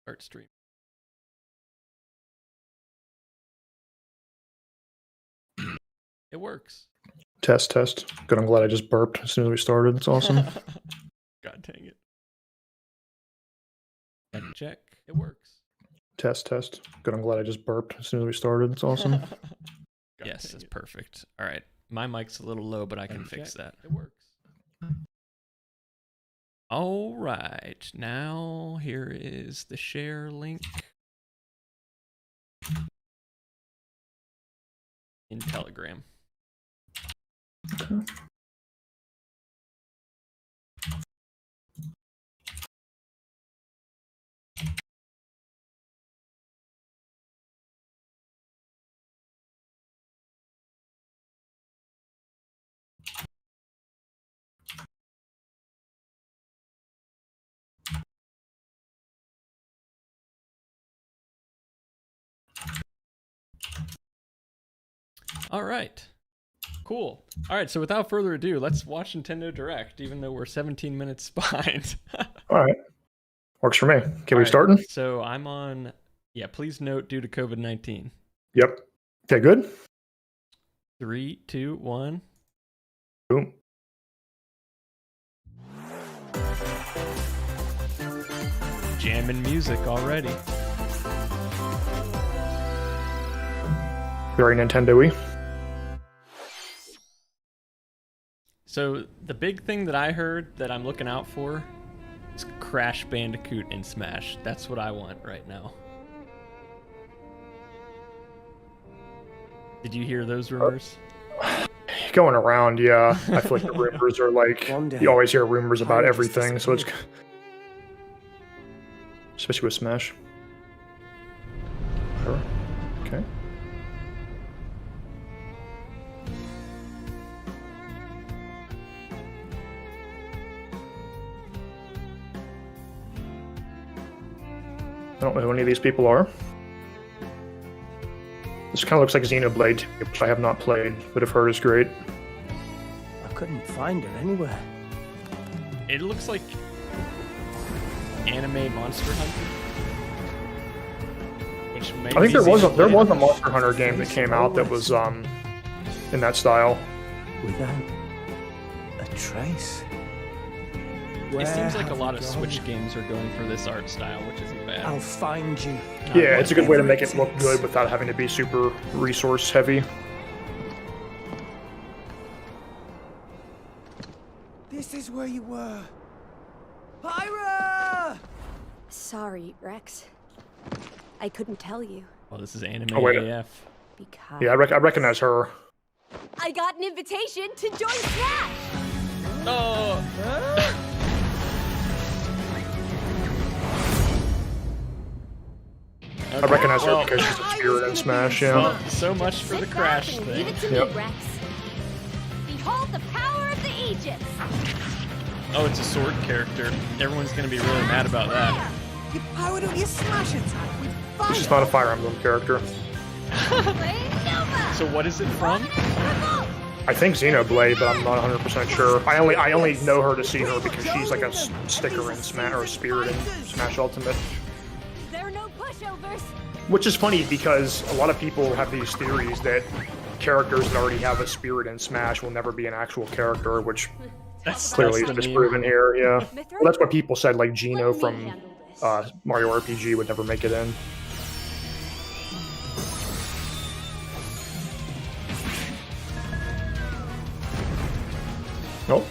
Start stream. It works. Test. Good, I'm glad I just burped as soon as we started. It's awesome. God dang it. Check. It works. Test. Good, I'm glad I just burped as soon as we started. It's awesome. Yes, it's perfect. All right. My mic's a little low, but I can fix that. It works. All right. Now here is the share link in Telegram. Okay. All right. Cool. All right, so without further ado, let's watch Nintendo Direct, even though we're 17 minutes behind. All right. Works for me. Okay, All we right, starting? So I'm on, please note due to COVID-19. Yep. Okay, good. 3, 2, 1. Boom. Jamming music already. Very Nintendo-y. So the big thing that I heard that I'm looking out for is Crash Bandicoot in Smash. That's what I want right now. Did you hear those rumors? Going around, yeah. I feel like the rumors are like, you always hear rumors about everything, so it's... Especially with Smash. Sure. Okay. I don't know who any of these people are. This kind of looks like Xenoblade, which I have not played, but have heard is great. I couldn't find it anywhere. It looks like anime Monster Hunter. Which may I think there was a Xenoblade. Monster Hunter game that came out that was in that style. Without a trace. It seems like a lot of Switch games are going for this art style, which isn't bad. I'll find you. Yeah, it's a good way to make it look good without having to be super resource heavy. This is where you were. Pyra! Sorry, Rex. I couldn't tell you. Well, this is anime Oh, wait. AF. Because... Yeah, I recognize her. I got an invitation to join Smash! Oh! I recognize her because she's a spirit in Smash, yeah. Well, so much for the Sit Crash back and thing. Give it to Yep. me, Rex. Behold the power of the Aegis! Oh, it's a sword character. Everyone's gonna be really mad about that. You powered up your Smash attack with fire. She's not a Fire Emblem character. Nova! So what is it from? Revolt! I think Xenoblade, but I'm not 100% sure. I only know her to see her because she's like a sticker in Smash, or a spirit in Smash Ultimate. There are no pushovers! Which is funny because a lot of people have these theories that characters that already have a spirit in Smash will never be an actual character, which That's clearly the is meme. disproven here, yeah. Mithra? Well, that's what people said, like Geno Let me from handle this. Mario RPG would never make it in. Nope.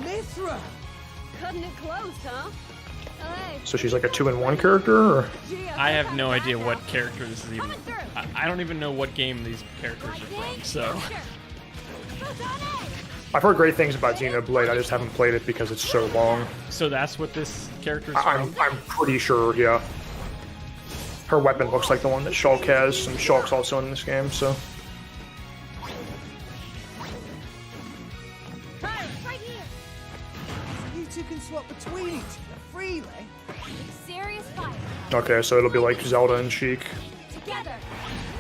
Mithra! Cutting it close, huh? Hey, So she's like a 2-in-1 character, or? I have no idea what character this is even. I don't even know what game these characters are from, so. I've heard great things about Xenoblade, I just haven't played it because it's so long. So that's what this character is I'm from? pretty sure, yeah. Her weapon looks like the one that Shulk has, and Shulk's also in this game, so. right here! You two can swap between each other freely. Serious fight. Okay, so it'll be like Zelda and Sheik. Together,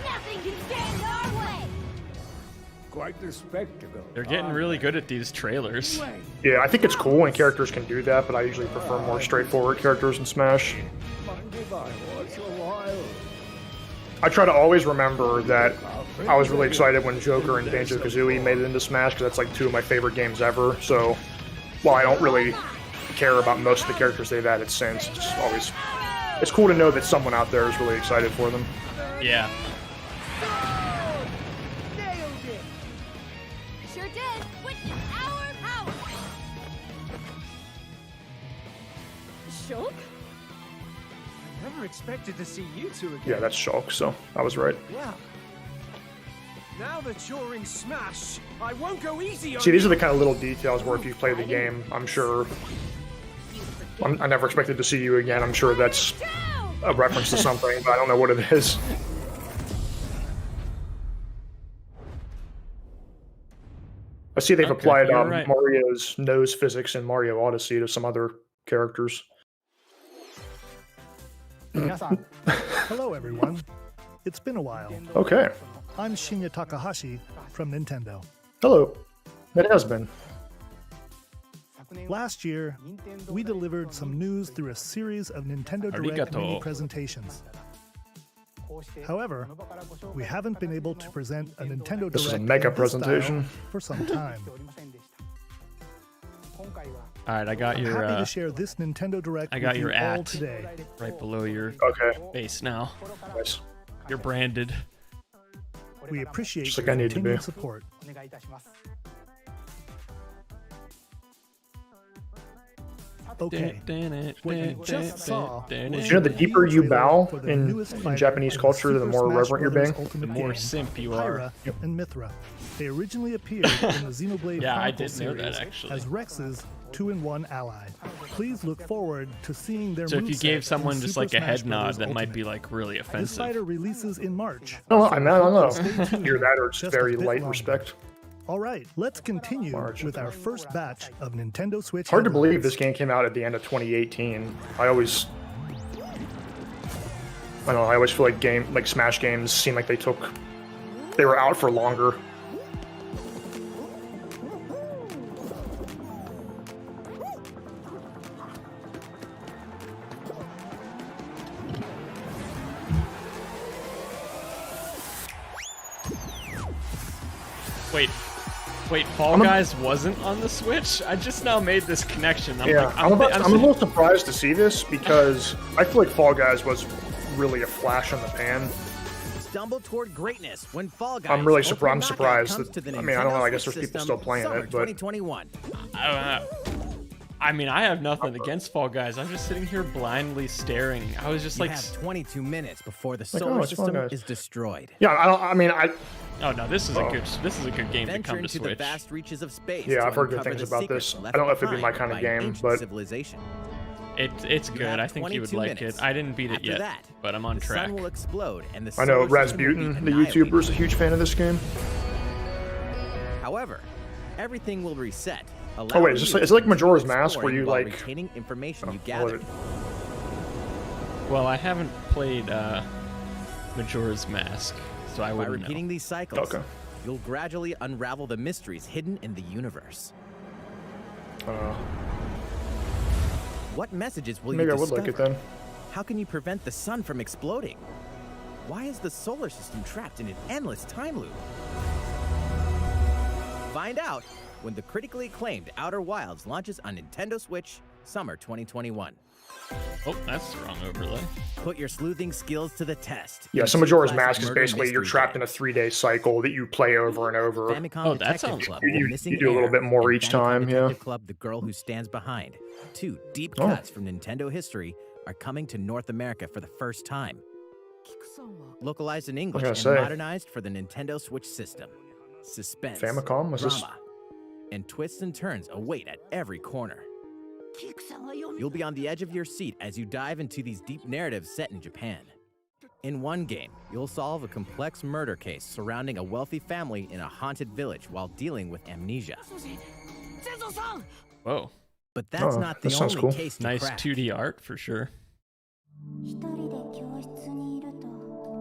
nothing can stand our way! quite the spectacle. They're getting really good at these trailers. Yeah, I think it's cool when characters can do that, but I usually prefer more straightforward characters in Smash. I try to always remember that I was really excited when Joker and Banjo-Kazooie made it into Smash, because that's like two of my favorite games ever. So while I don't really care about most of the characters they've added since, it's just always... It's cool to know that someone out there is really excited for them. Yeah. Nailed it. Sure did. Witness our power. Shulk? I never expected to see you two again. Yeah, that's Shulk, so I was right. Well, now that you're in Smash, I won't go easy on See, these are the kind of little details where if you play the game, I'm sure... I never expected to see you again. I'm sure that's a reference to something, but I don't know what it is. I see they've Okay, applied you're right. Mario's nose physics in Mario Odyssey to some other characters. Hello, everyone. It's been a while. Okay. I'm Shinya Takahashi from Nintendo. Hello. It has been. Last year, we delivered some news through a series of Nintendo Direct Arigato. mini presentations. However, we haven't been able to present a Nintendo This is a Direct mega in this style presentation. for some time. All right, I got I'm your happy to share this Nintendo Direct I got with your you all at. today. right below your Okay. face now. Nice. You're branded. We appreciate Just like your I need to be. continued support. Okay, what you just saw Did you know the deeper you bow in Japanese culture, the more reverent you're being? The more simp you are. Pyra and Mithra. They originally appeared in the Xenoblade Yeah, I Chronicles did know that, series actually. as Rex's 2-in-1 ally. Please look forward to seeing their So if you moveset gave in someone just Super like a Smash head nod, Bros. that might Ultimate. be like really This offensive. fighter releases in March. Oh, I don't know. Stay tuned. Either that or it's Just a very bit light longer. respect. All right, let's continue March. with our first batch of Nintendo Switch. It's hard to believe headlines. this game came out at the end of 2018. I always feel like Smash games seem like they were out for longer. Wait, Fall Guys wasn't on the Switch? I just now made this connection. I'm Yeah, like, I'm a sitting- little surprised to see this because I feel like Fall Guys was really a flash in the pan. Stumble toward greatness when Fall Guys. I'm really Ultimate I'm Knockout surprised comes that- to the I mean, I don't know, I Nintendo guess there's Switch people system still playing summer it, but- 2021. I mean, I have nothing against Fall Guys. I'm just sitting here blindly staring. I was just You like, have 22 minutes before the Like, solar it's Fall system Guys. is destroyed. Yeah, oh no, this is a good game to Venture come to into the Switch. vast reaches of space. Yeah, to I've heard good uncover things the about secrets this. left I don't know if it'd be my behind kind of by an game, ancient but- civilization. It's You good. have I think you would 22 like minutes. it. I didn't beat it After yet, that, but I'm on the track. sun will explode and the I know solar system will be Rasputin, the annihilated. YouTuber, is a huge fan of this game. However, everything will reset. Oh wait, is it like Majora's Mask where exploring you while like? retaining information you Oh, gathered. Well, I haven't played Majora's Mask, so I By wouldn't repeating know. these cycles, Okay. you'll gradually unravel the mysteries hidden in the universe. What messages will Maybe you I would discover? like it then. How can you prevent the sun from exploding? Why is the solar system trapped in an endless time loop? Find out when the critically acclaimed Outer Wilds launches on Nintendo Switch summer 2021. Oh, that's the wrong overlay. Put your sleuthing skills to the test. Yeah, in so Majora's classic Mask is murder basically you're mystery trapped in game. a 3-day cycle that you play over and over. Famicom Oh, that Detective sounds Club, cool. The You Missing do a little Heir, bit more and each Famicom time, yeah. Detective Club, The Girl Who Stands Behind. 2 deep Oh. cuts from Nintendo history are coming to North America for the first time. Localized in English gonna and say. modernized for the Nintendo Switch system. Suspense, Famicom? Was this- drama, and twists and turns await at every corner. You'll be on the edge of your seat as you dive into these deep narratives set in Japan. In one game, you'll solve a complex murder case surrounding a wealthy family in a haunted village while dealing with amnesia. Whoa, But that's Oh, not the that sounds only cool. case to nice crack. 2D art for sure. 一人で教室にいると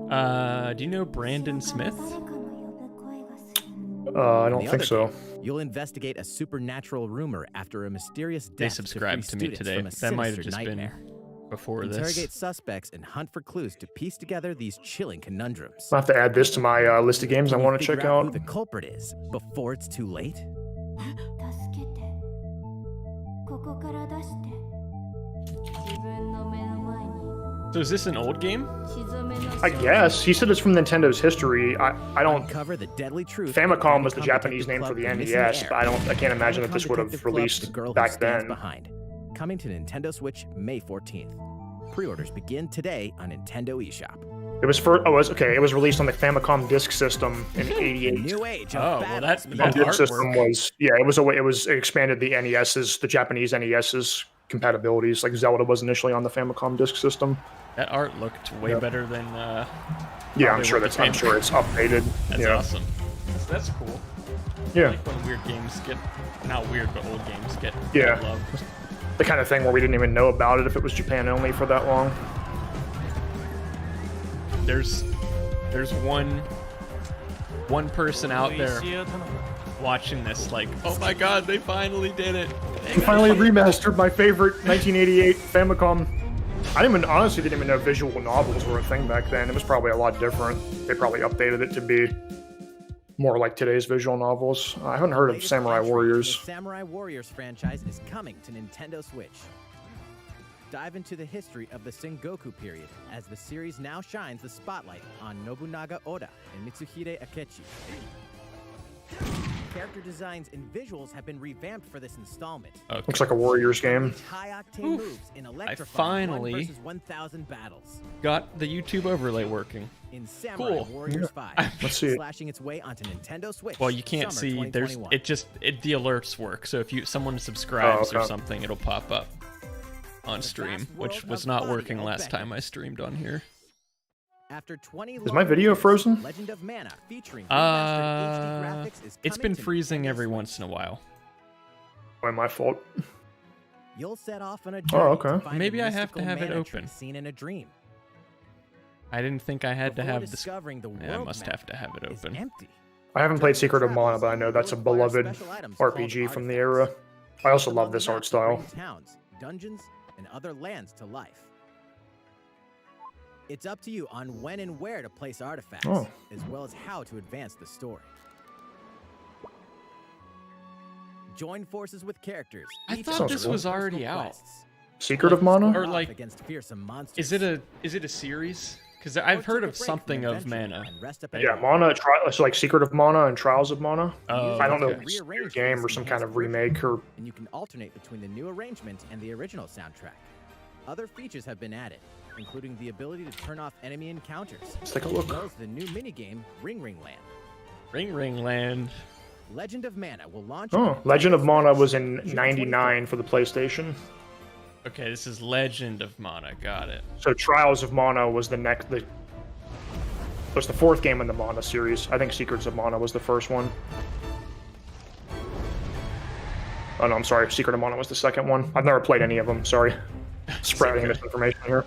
Do you know Brandon Smith? 誰かの呼ぶ声がする I In don't the think other so. game, you'll investigate a supernatural rumor after a mysterious death They to free subscribed to me students today. from a That might have sinister just nightmare. been before Interrogate this. suspects and hunt for clues to piece together these chilling conundrums. I'll have to add this to my list of games I Can you want to check figure out who out. the culprit is before it's too late? 助けてここから出して自分の目の前に So is this an old game? 沈めな I guess he said it's from Nintendo's history. I don't. Uncover the deadly truth. Famicom was the Famicom Japanese Detective name for Club, the The Missing NES, Heir. but I can't imagine that Famicom this would have Detective Club, released The Girl Who back Stands then. Behind. Coming to Nintendo Switch May 14th. Pre-orders begin today on Nintendo eShop. It was for. Oh, it was released on the Famicom Disk System in The '88. new age of Oh, well, battles that begins. Disk artwork. system was it expanded the NES's, the Japanese NES's compatibilities. Like Zelda was initially on the Famicom Disk System. That art looked way better than. Yeah, Probably I'm sure what I'm the sure it's updated. That's yeah. awesome. That's cool. I Yeah. like when weird games get, not weird, but old games get Yeah. love. The kind of thing where we didn't even know about it if it was Japan only for that long. There's one person out there watching this like, oh my god, they finally did it. We finally remastered my favorite 1988 Famicom. I honestly didn't even know visual novels were a thing back then. It was probably a lot different. They probably updated it to be more like today's visual novels. I haven't heard of Latest Samurai entry in Warriors. The Samurai Warriors franchise is coming to Nintendo Switch. Dive into the history of the Sengoku period as the series now shines the spotlight on Nobunaga Oda and Mitsuhide Akechi. Character designs and visuals have been revamped for this installment. Okay. Looks like a Warriors game. Unleash high-octane moves in electrifying finally 1 versus 1,000 battles. Got the YouTube overlay working. In Samurai Cool. Warriors 5, Let's see it. slashing its way onto Nintendo Switch. Well, you can't summer see. There's 2021. the alerts work. So if someone subscribes or okay. something, it'll pop up on The stream, vast which world was of not Body working last Obey. time I streamed on here. After 20 Is my video long years, frozen? Legend of Mana featuring remastered HD graphics is It's coming been to freezing Nintendo every Switch. once in a while. Why my fault? You'll set off on a Oh, journey okay. to find Maybe a I have to mystical have it mana tree open. seen in a dream. I didn't think I had to Before have this. discovering the Yeah, I world must map have to have it is open. empty. I haven't played Secret of Mana, but I know that's a beloved RPG from the era. I also love this art style. Bring towns, dungeons, and other lands to life. It's up to you on when and where to place artifacts, Oh. as well as how to advance the story. Join forces with characters. I each thought with this their was personal already out. quests. Secret of Mana? Or Off like- against fearsome monsters. Is it a series? Because Or I've heard take a of break something from of adventure Mana. and rest up at Yeah, home. Mana. It's like Secret of Mana and Trials of Mana. Oh, I don't know okay. if it's a Rearrange game this or some kind of enhanced version, remake or. and you can alternate between the new arrangement and the original soundtrack. Other features have been added, including the ability to turn off enemy encounters, Let's take a as look. well as the new minigame Ring Ring Land. Ring Ring Land. Legend of Mana will launch. Oh, on Legend of Nintendo Mana Switch was in June '99 for the PlayStation. Okay, this is Legend of Mana. Got it. So Trials of Mana was the was the fourth game in the Mana series. I think Secrets of Mana was the first one. Oh no, I'm sorry. Secret of Mana was the second one. I've never played any of them. Sorry. Spreading misinformation here.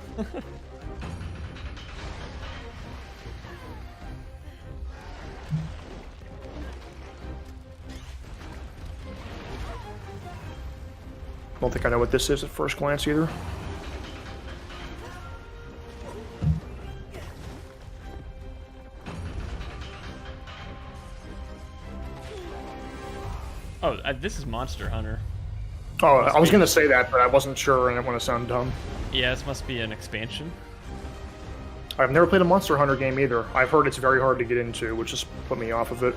Don't think I know what this is at first glance either. Oh, this is Monster Hunter. Oh, I was gonna say that, but I wasn't sure and I didn't want to sound dumb. Yeah, this must be an expansion. I've never played a Monster Hunter game either. I've heard it's very hard to get into, which just put me off of it.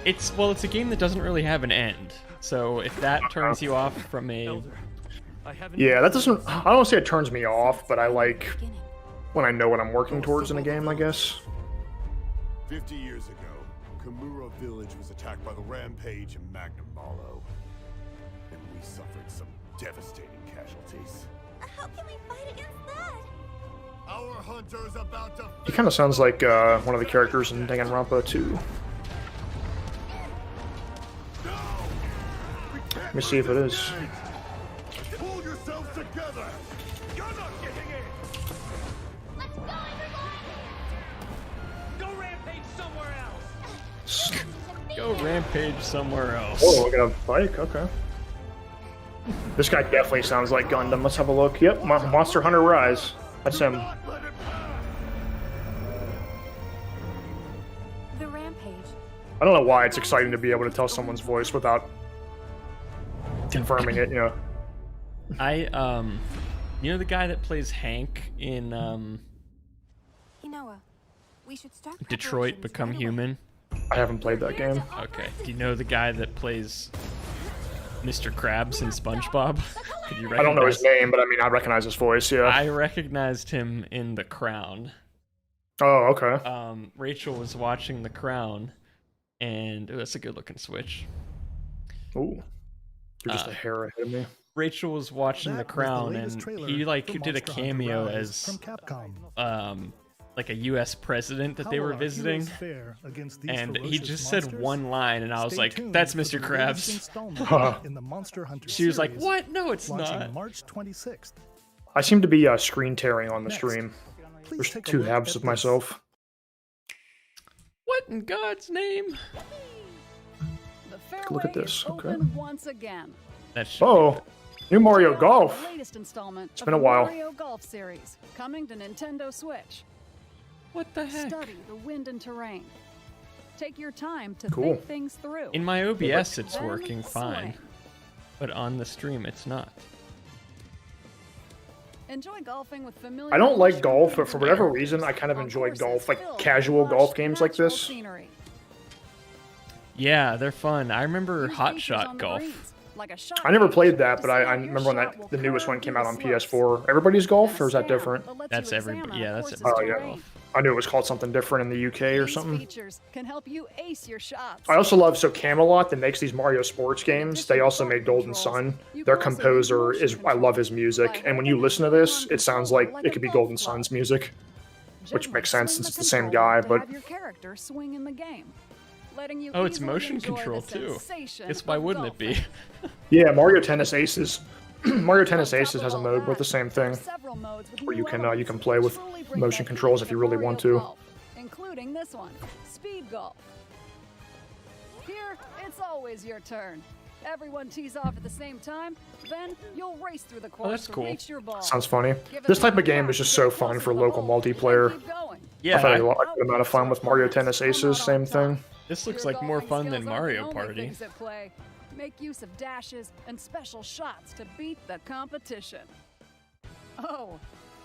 It's a game that doesn't really have an end. So if that turns you off from a Yeah, that doesn't. I don't say it turns me off, but I like when I know what I'm working towards in a game, I guess. 50 years ago, Kamura Village was attacked by the Rampage and Magnum Malo. And we suffered some devastating casualties. How can we fight against that? Our hunter's about to He kind of sounds like one of the characters in Danganronpa 2. Let me see if it is. pull yourselves together. You're not getting in. Let's go, everyone! Go rampage somewhere else. Oh, we got a bike. Okay. This guy definitely sounds like Gundam. Let's have a look. Yep, Monster Hunter Rise. That's him. The rampage. I don't know why it's exciting to be able to tell someone's voice without confirming it, you know. You know the guy that plays Hank in Inoa, we should start Detroit preparations Become right away. Human? I haven't played that game. Okay. Do you know the guy that plays Mr. Krabs in SpongeBob? Could you I don't know his recognize- name, but I mean, I recognize his voice, yeah. I recognized him in The Crown. Oh, okay. Rachel was watching The Crown, and that's a good-looking Switch. Ooh. You're just a hair ahead of me. Rachel was watching That The was Crown, latest and trailer he like for did a Monster Hunter cameo Rise as from Capcom. like a U.S. president that How they will were our visiting, heroes fare against these and he ferocious just said monsters? one line, and I was Stay like, tuned "That's for the Mr. latest Krabs." installment in the Monster Hunter She was like, series, "What? No, it's launching not." March 26th. I seem to be screen tearing on the Next, stream. Please There's take a two look halves at of this. myself. What in God's name? Look at this, okay. Once again. That should Oh, new Mario The Golf. latest installment It's of been a the while. Mario Golf series, coming to Nintendo Switch. What the heck? Study the wind and terrain. Take your time to Cool. think things through. In my OBS, it's Then working fine, swing. but on the stream, it's not. Enjoy golfing with familiar I don't like mushroom golf, but fields for whatever and reason, I kind of on enjoy courses golf, like filled with casual lush, golf games like natural this. scenery. Yeah, they're fun. I remember Use Hot features Shot on the Golf. greens, like a shot I never gauge played that, to but see I how your remember when shot that will the newest one curve came through out on the slopes. PS4. Everybody's golf, or is that And a different? stamp that lets That's you everybody. examine Yeah, a that's course's everybody. Oh, yeah. terrain. I knew it was called something different in the UK or These something. features can help you ace your shots. I also love Camelot that makes these Mario sports games. They also made Golden Sun. Their composer is I love his music, and when you listen to this, it sounds like it could be Golden Sun's music. which Gently makes sense swing since the it's the same controller guy, to but- have your character swing in the game, letting you Oh, it's easily motion enjoy control the too. sensation Guess why of wouldn't it be? golfing. Yeah, Mario Tennis Aces. Mario Tennis On top Aces of has a all mode with the that, same there are thing. several modes with where new you can elements play that with truly bring motion back controls the if you really Mario want to. Golf, including this one, Speed Golf. Here, it's always your turn. Everyone tees off at the same time, then you'll race through the course that's to cool. reach your ball. Sounds funny. Give it This a type of little game push is just to get so fun closer for to the local hole, and multiplayer. keep going. Yeah, I've had I- a amount of fun with Mario Tennis Aces, same thing. this looks Your like more golfing fun than skills aren't the Mario only Party. things at play. Make use of dashes and special shots to beat the competition. Oh,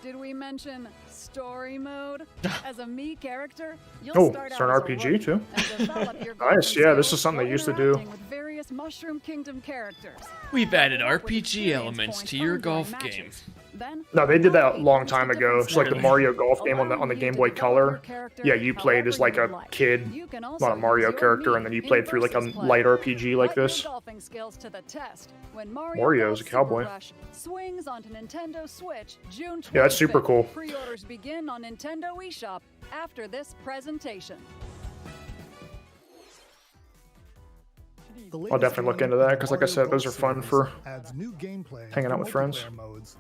did we mention story mode? As a Mii character, you'll Oh, start it's out an as a RPG rookie too. and develop your Nice, golfing yeah, this skills is something they while used to do. interacting with various Mushroom Kingdom characters. We've added Level up with RPG experience elements points to your earned during golf game. matches. Then, No, they did that a allocate long them to time different ago. It's like the skills. Mario Golf game on the Allowing you Game to Boy develop Color. your character Yeah, you played as like however a you'd like. kid, You can not also a Mario use your character, and then you Mii played in through like a versus play. light RPG like Put your this. golfing skills to the test when Mario Mario's Golf a cowboy. Super Rush swings onto Nintendo Switch June 25th. Yeah, that's super cool. Pre-orders begin on Nintendo eShop after this presentation. The I'll definitely look latest into game that, in 'cause the like I said, Mario those Golf are fun series for adds new gameplay hanging out for with friends. multiplayer modes,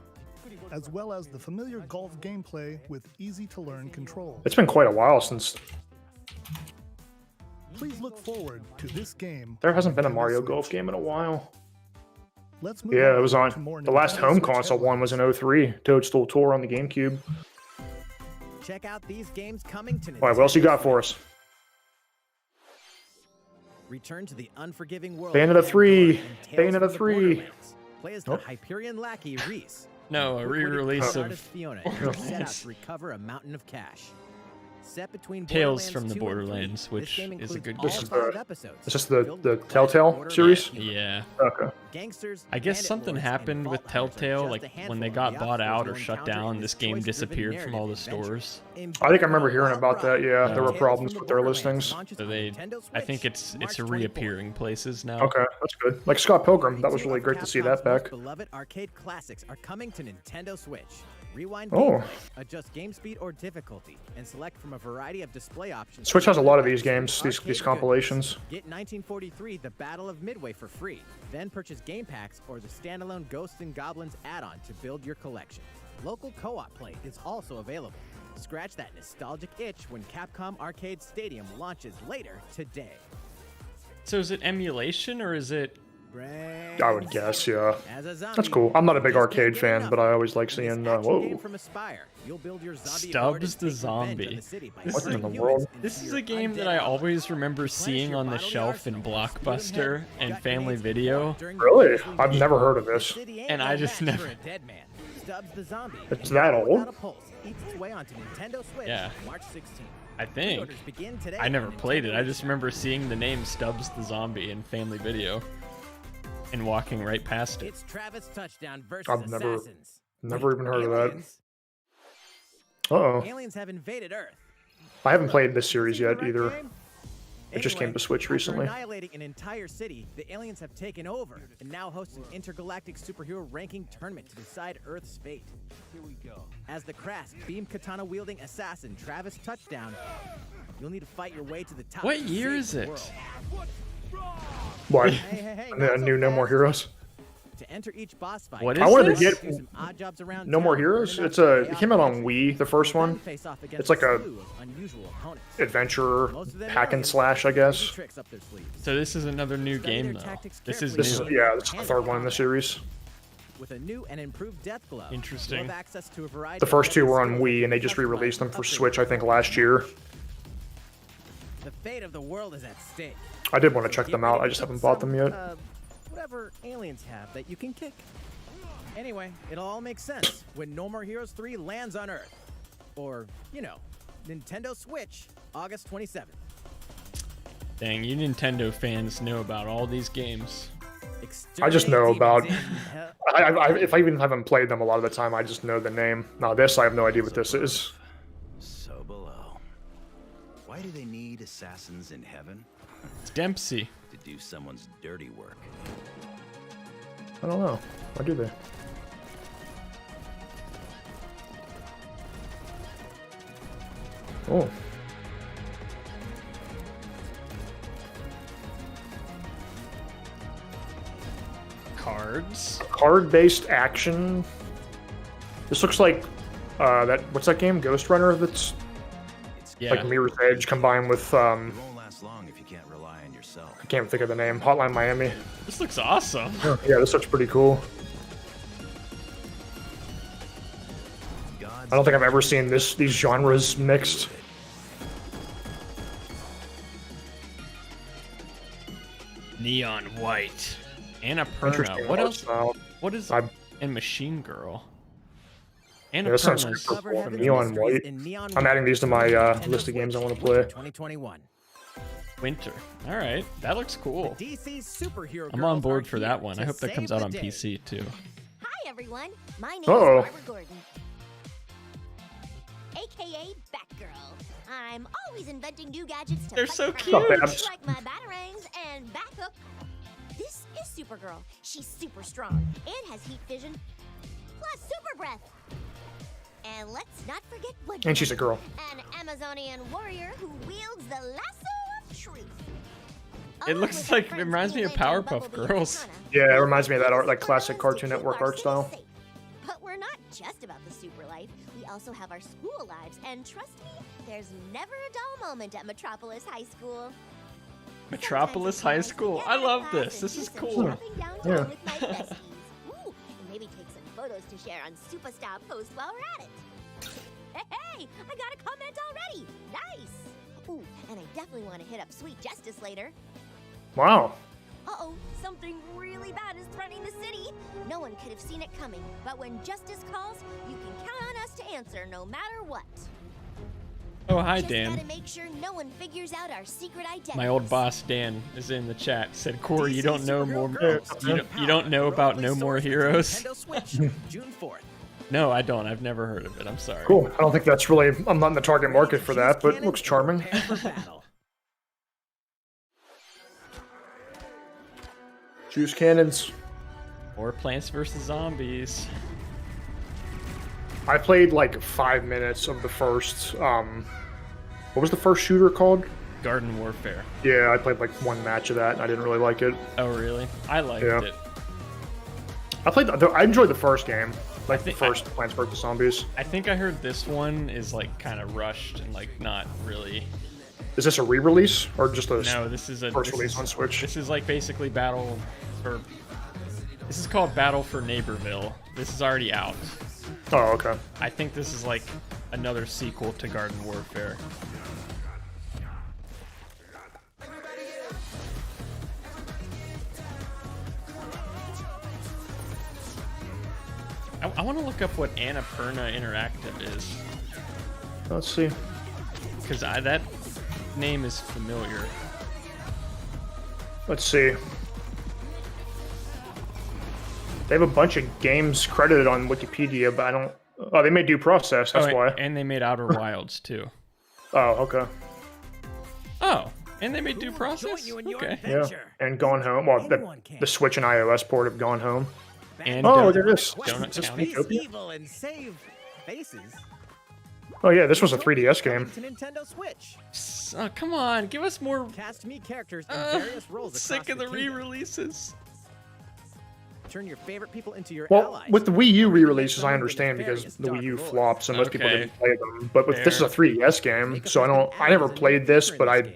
as well as the familiar golf gameplay with easy-to-learn controls. It's been quite a while since Please look forward to this game. there hasn't been a on Mario Nintendo Golf Switch. game in a while. Let's move Yeah, it was to on more the last Nintendo home Switch console one was in 03, Toadstool Tour on the GameCube. Check out these games coming to Nintendo. All right, what else you got for us? Return to the unforgiving world. Bayonetta of 3. Pandora and Tales Bayonetta from the 3. Borderlands. Play as the Nope. Hyperion lackey Reese. No, a Quick-witted re-release con of artist Fiona as you set out Borderlands. to recover a mountain of cash. Set between Tales Borderlands from the 2 and 3, Borderlands, this which game is a includes good all This is game. 5 the- episodes Is this the filled with Telltale Borderlands series? humor. Yeah. Okay. Gangsters, I guess bandit something lords, happened and with vault hunters are Telltale, just like a when handful they of got the bought obstacles out or you'll shut encounter down, in this this game choice-driven disappeared from all the narrative adventure. stores. I think I remember hearing about that. Yeah, there were Tales problems from the with their Borderlands listings. launches So on they, Nintendo I think Switch, it's March reappearing places now. Okay, that's good. Like Scott Pilgrim, that was Two really of great to see that Capcom's most back. Beloved arcade classics are coming to Nintendo Switch. Rewind Oh. gameplay, adjust game speed or difficulty, and select from a variety of display options. Switch has a lot of these Arcade games, these goodness. compilations. Get 1943: The Battle of Midway for free. Then purchase game packs or the standalone Ghosts and Goblins add-on to build your collection. Local co-op play is also available. Scratch that nostalgic itch when Capcom Arcade Stadium launches later today. So is it emulation or is it? I would guess, yeah. That's cool. I'm not a big arcade fan, but I always like seeing. Whoa. Stubbs the Zombie. What in the world? This is a game that I always remember seeing on the shelf in Blockbuster and Family Video. Really? I've never heard of this. And I just never. It's that old? Yeah. I think. I never played it. I just remember seeing the name Stubbs the Zombie in Family Video and walking right past it. It's Travis Touchdown versus I've never Assassins. even heard of that. Aliens- Uh-oh. Aliens have invaded Earth. I haven't played this series yet Right either. game? It just came to Switch after recently. Annihilating an entire city, the aliens have taken over and now host an intergalactic superhero ranking tournament to decide Earth's fate. Here we go. As the crass beam katana wielding assassin Travis Touchdown, you'll need to fight your way to the top. What to year save is the it? world. What? Hey, A new No More Heroes? To enter each boss fight, What I is wanted to this? get do some odd jobs around No More town, Heroes. earn It's enough it came out on payout, Wii, the first then one. face off against It's like a slew of unusual opponents. adventure Most of them hack and aliens slash, I with crazy guess. tricks up their sleeves. So this is another new Study game their though. tactics This is This is new. yeah, this is the third one in the series. With a new and improved death glove, Interesting. you'll have access to a variety The of first two were on deadly Wii, and they just skills re-released them for customized Switch, I think, last year. The fate of the world is at stake. I did want to check them out. I just haven't bought them yet. Whatever aliens have that you can kick. Anyway, it'll all make sense when No More Heroes 3 lands on Earth. Or, you know, Nintendo Switch, August 27th. Dang, you Nintendo fans know about all these games. I just know about. Exterminate demons in- If I even haven't played them a lot of the time, I just know the name. Now this, I have no idea what this is. So below. Why do they need assassins in heaven? It's Dempsey. To do someone's dirty work. I don't know. Why do they? Oh. Cards. Card-based action. This looks like that. What's that game? Ghost Runner. That's Yeah. like Mirror's Edge combined with It won't last long if you can't rely on yourself. I can't think of the name. Hotline Miami. This looks awesome. Yeah, this looks pretty cool. I don't think I've ever seen these genres mixed. Neon White. Annapurna. Interesting What art else? style. What is? I'm- And Machine Girl. that sounds Annapurna's super cool. Heaven's Neon Mysteries White. in Neon I'm White. adding these to my Nintendo list of games I Switch, want to play. 2021. Winter. All right, that looks cool. DC superhero I'm girls on board are for here that one. to I hope that comes save out the on day. PC too. Hi everyone, my name Uh-oh. is Barbara Gordon, aka Batgirl. I'm always inventing new gadgets to They're fight so crime, cute. like my batarangs and Bathook. This is Supergirl. She's super strong and has heat vision, plus super breath. And let's not forget Wonder And she's a Woman, girl. an Amazonian warrior who wields the lasso of truth. It Along looks with her like- it friends reminds me of Green Lantern, Powerpuff Bumblebee, and Girls. Katana, Yeah, it reminds me of that art, like Supergirl classic is Cartoon to keep Network our art city style. safe. But we're not just about the super life. We also have our school lives, and trust me, there's never a dull moment at Metropolis High School. Metropolis High School. I love this. This is cool. Yeah. With my besties. Ooh, and maybe take some photos to share on Superstar Post while we're at it. Hey, I got a comment already. Nice. Ooh, and I definitely want to hit up Sweet Justice later. Wow. Uh-oh, something really bad is threatening the city. No one could have seen it coming, but when justice calls, you can count on us to answer no matter what. Oh, hi Just gotta Dan. make sure no one figures out our secret identity. My old boss Dan is in the chat. Said, Corey, you don't know more. Girls, You don't know about No More Heroes? Nintendo Switch, June 4th. No, I don't. I've never heard of it. I'm sorry. Cool. I don't think that's really. I'm not in the target market for that, but it looks charming. Prepare for battle. Juice cannons. Or Plants vs Zombies. I played like 5 minutes of the first. What was the first shooter called? Garden Warfare. Yeah, I played like one match of that, and I didn't really like it. Oh, really? I liked Yeah. it. I enjoyed the first game, like the think first Plants vs Zombies. I think I heard this one is like kind of rushed and like not really Is this a re-release or just a No, this is a first release on Switch? This is like basically Battle for. This is called Battle for Neighborville. This is already out. Oh, okay. I think this is like another sequel to Garden Warfare. I want to look up what Annapurna Interactive is. Let's see. Because that name is familiar. Let's see. They have a bunch of games credited on Wikipedia, but I don't... Oh, they made Due Process, that's why. And they made Outer Wilds, too. Oh, okay. Oh, and they made Due Process? Okay. Yeah, and Gone Home. Well, the Switch and iOS port of Gone Home. And oh, there it is. Donut Is this County. Miitopia? Evil and save faces. Oh yeah, this was a 3DS game. To Nintendo Switch. Oh, come on, give us more. Cast me characters in various roles across Sick of the kingdom. re-releases. Turn your favorite people into your Well, allies. with the Wii U re-releases, I understand because the Wii U flopped, so most people Okay. didn't play them. But with this is a 3DS game, so I never played this, but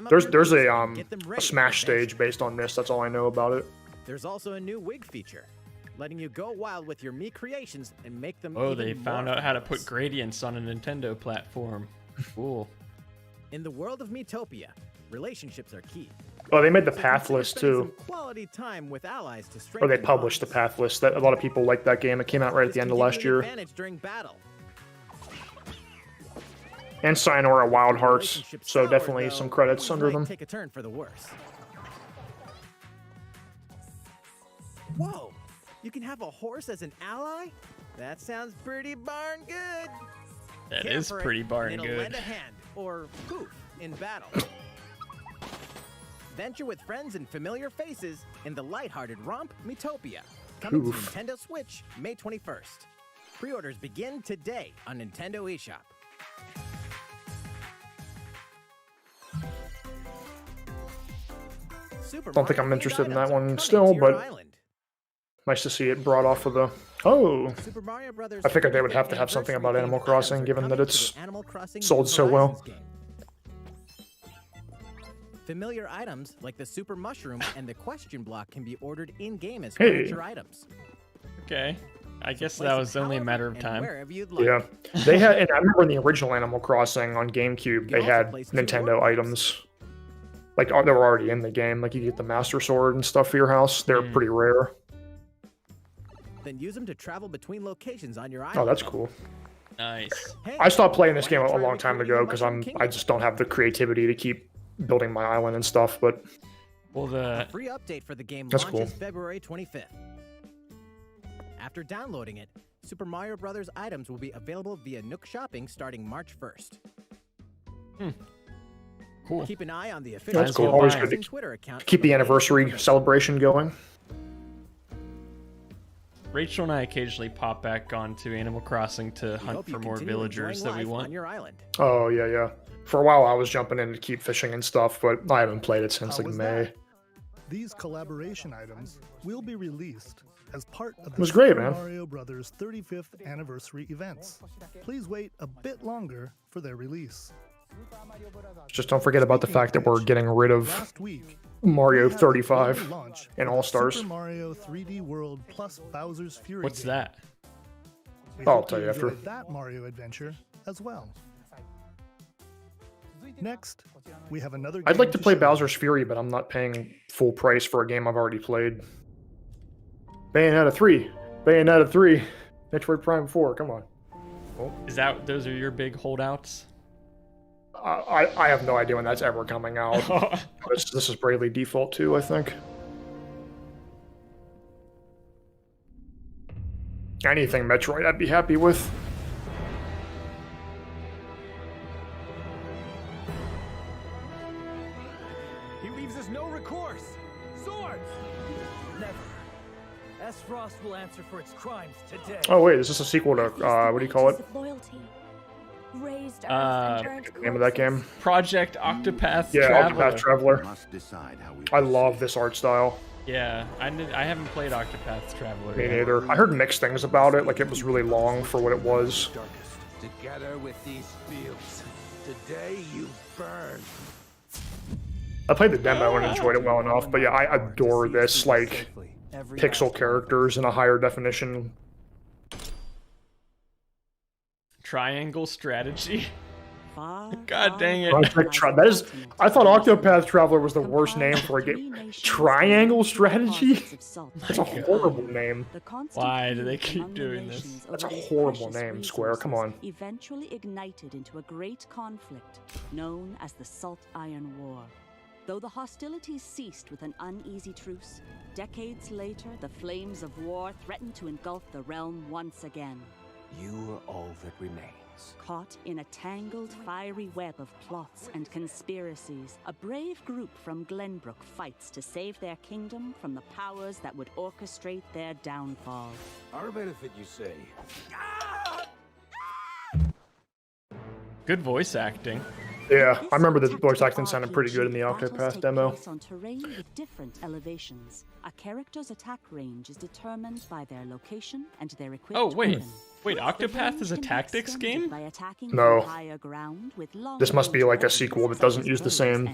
there's a Smash stage based on this. That's all I know about it. There's also a new wig feature, letting you go wild with your Mii creations and make them. Oh, even they found more out how to fabulous. put gradients on a Nintendo platform. Cool. In the world of Miitopia, relationships are key. Oh, they made the So path consider list spending too. some quality time with allies to Or they strengthen published the bonds. path list. That a lot of people like that game. It came out right at the This end can of give last you an year. advantage during battle. And Sayonara Wild Hearts. Relationships So sour, definitely though, some credits things under might them. Take a turn for the worse. Whoa! You can have a horse as an ally? That sounds pretty darn good. That Care is for it, pretty and darn it'll good. lend a hand, or poof, in battle. Venture with friends and familiar faces in the lighthearted romp Miitopia. Coming Poof. to Nintendo Switch May 21st. Pre-orders begin today on Nintendo eShop. Super Don't think Mario I'm interested in that items are one coming still, to your but island. nice to see it brought off of the... Oh! Super Mario Brothers I figured they would 35th have to have something about anniversary Animal themed Crossing, items are given that coming to it's the Animal Crossing sold New so well. Horizons game. Familiar items like the Super Mushroom and the Question Block can be ordered in-game as Hey. furniture items. Okay. I guess Place that it was only a however matter of and time. wherever you'd like. Yeah. They had... And I remember in the original Animal Crossing on GameCube, they also had place 2 Nintendo Roblox. items. Like, they were already in the game. Like, you get the Master Sword and stuff for your house. They're Mm. pretty rare. Then use them to travel between locations on your island. Oh, that's cool. Nice. Hey, I stopped playing this why game not a try long time recreating ago the because Mushroom I Kingdom? just don't have the creativity to keep building my island and stuff. But Well, A free update for the game That's launches cool. February 25th. After downloading it, Super Mario Brothers items will be available via Nook Shopping starting March 1st. Cool. Keep an eye on the Might official as well Always buy good it. to Twitter account. keep for the latest anniversary information. celebration going. Rachel and I occasionally pop back onto Animal Crossing to We hunt hope you for more continue villagers enjoying that we life want. on your island. Oh yeah, yeah. For a while, I was jumping in to keep fishing and stuff, but I haven't played it since How like was May. that? These collaboration items will be released as part of the was great, Super man. Mario Brothers 35th anniversary events. Please wait a bit longer for their release. Just don't forget about the fact that we're getting rid of Last week, Mario we had the 35 early launch and of All the Stars. Super Mario 3D World plus Bowser's Fury. What's game. that? We I'll hope tell you after. enjoyed that Mario adventure as well. Next, we have another. I'd game like to play show. Bowser's Fury, but I'm not paying full price for a game I've already played. Bayonetta 3. Bayonetta 3. Metroid Prime 4. Come on. Is that those are your big holdouts? I have no idea when that's ever coming out. This is Bravely Default 2, I think. Anything Metroid I'd be happy with. He leaves us no recourse. Swords! Never. S-Frost will answer for its crimes today. Oh wait, is this a sequel to, what do you call it? Loyalty. Raised Name of that game? Project Octopath Yeah, Traveler. Octopath Traveler. Must decide how we I love this art style. Yeah, I haven't played Octopath Traveler. Me yet. neither. I heard mixed things about it, like it was really long for what it was. Together with these fields, today you burn. I played the demo and enjoyed it well enough, but yeah, I adore this, like, pixel characters in a higher definition. Triangle strategy. God dang it. That is, I thought Octopath Traveler was the worst name for a game. Triangle strategy? That's a horrible name. Why do they keep doing this? That's a horrible name, Square. Come on. Eventually ignited into a great conflict known as the Salt Iron War. Though the hostilities ceased with an uneasy truce, decades later the flames of war threatened to engulf the realm once again. You are all that remains. Caught in a tangled, fiery web of plots and conspiracies, a brave group from Glenbrook fights to save their kingdom from the powers that would orchestrate their downfall. Our benefit, you say? Good voice acting. Yeah, I remember the voice acting sounded pretty good in the Octopath demo. On terrain with different elevations. A character's attack range is determined by their location and their equipped Oh, wait. weapon. Wait, Octopath is a tactics game? No. This must be like a sequel that doesn't use the same.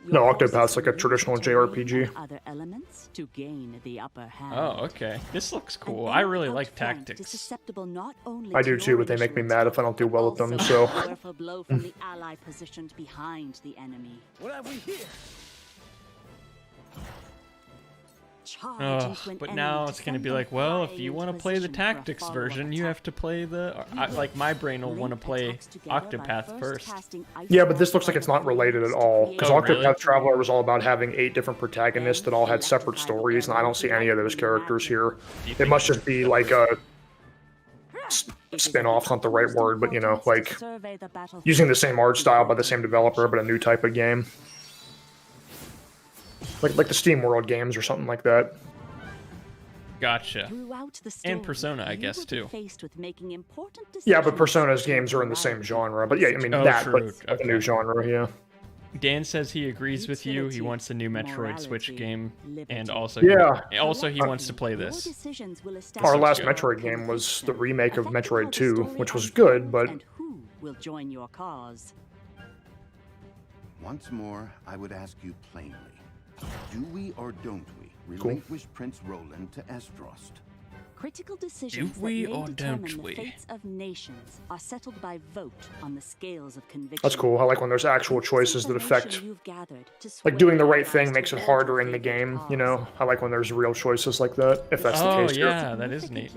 No, Octopath's like a traditional JRPG. Other elements to gain the upper hand. Oh, okay. This looks cool. I really like tactics. I do too, but they make me mad if I don't do well with them, so... Powerful blow from the ally positioned behind the enemy. What have we here? But now it's going to be like, well, if you want to play the tactics version, you have to play the... like, my brain will want to play Octopath first. Yeah, but this looks like it's not related at all, because Octopath Traveler was all about having 8 different protagonists that all had separate stories, and I don't see any of those characters here. It must just be like a... spin-off's not the right word, but, you know, like, using the same art style by the same developer, but a new type of game. Like the Steam World games or something like that. Gotcha. And Persona, I guess, too. Yeah, but Persona's games are in the same genre. But yeah, I mean, but a new genre, yeah. Dan says he agrees with you. He wants a new Metroid Switch game, and also he wants to play this. Our last Metroid game was the remake of Metroid 2, which was good, but... will join your cause. Once more, I would ask you plainly. Do we or don't we relinquish Prince Roland to Esdrost? Critical decisions that may determine the fates of nations are settled by vote on the scales of conviction. That's cool. I like when there's actual choices that affect... Like, doing the right thing makes it harder in the game, you know? I like when there's real choices like that, if that's the case. Oh, yeah, that is neat.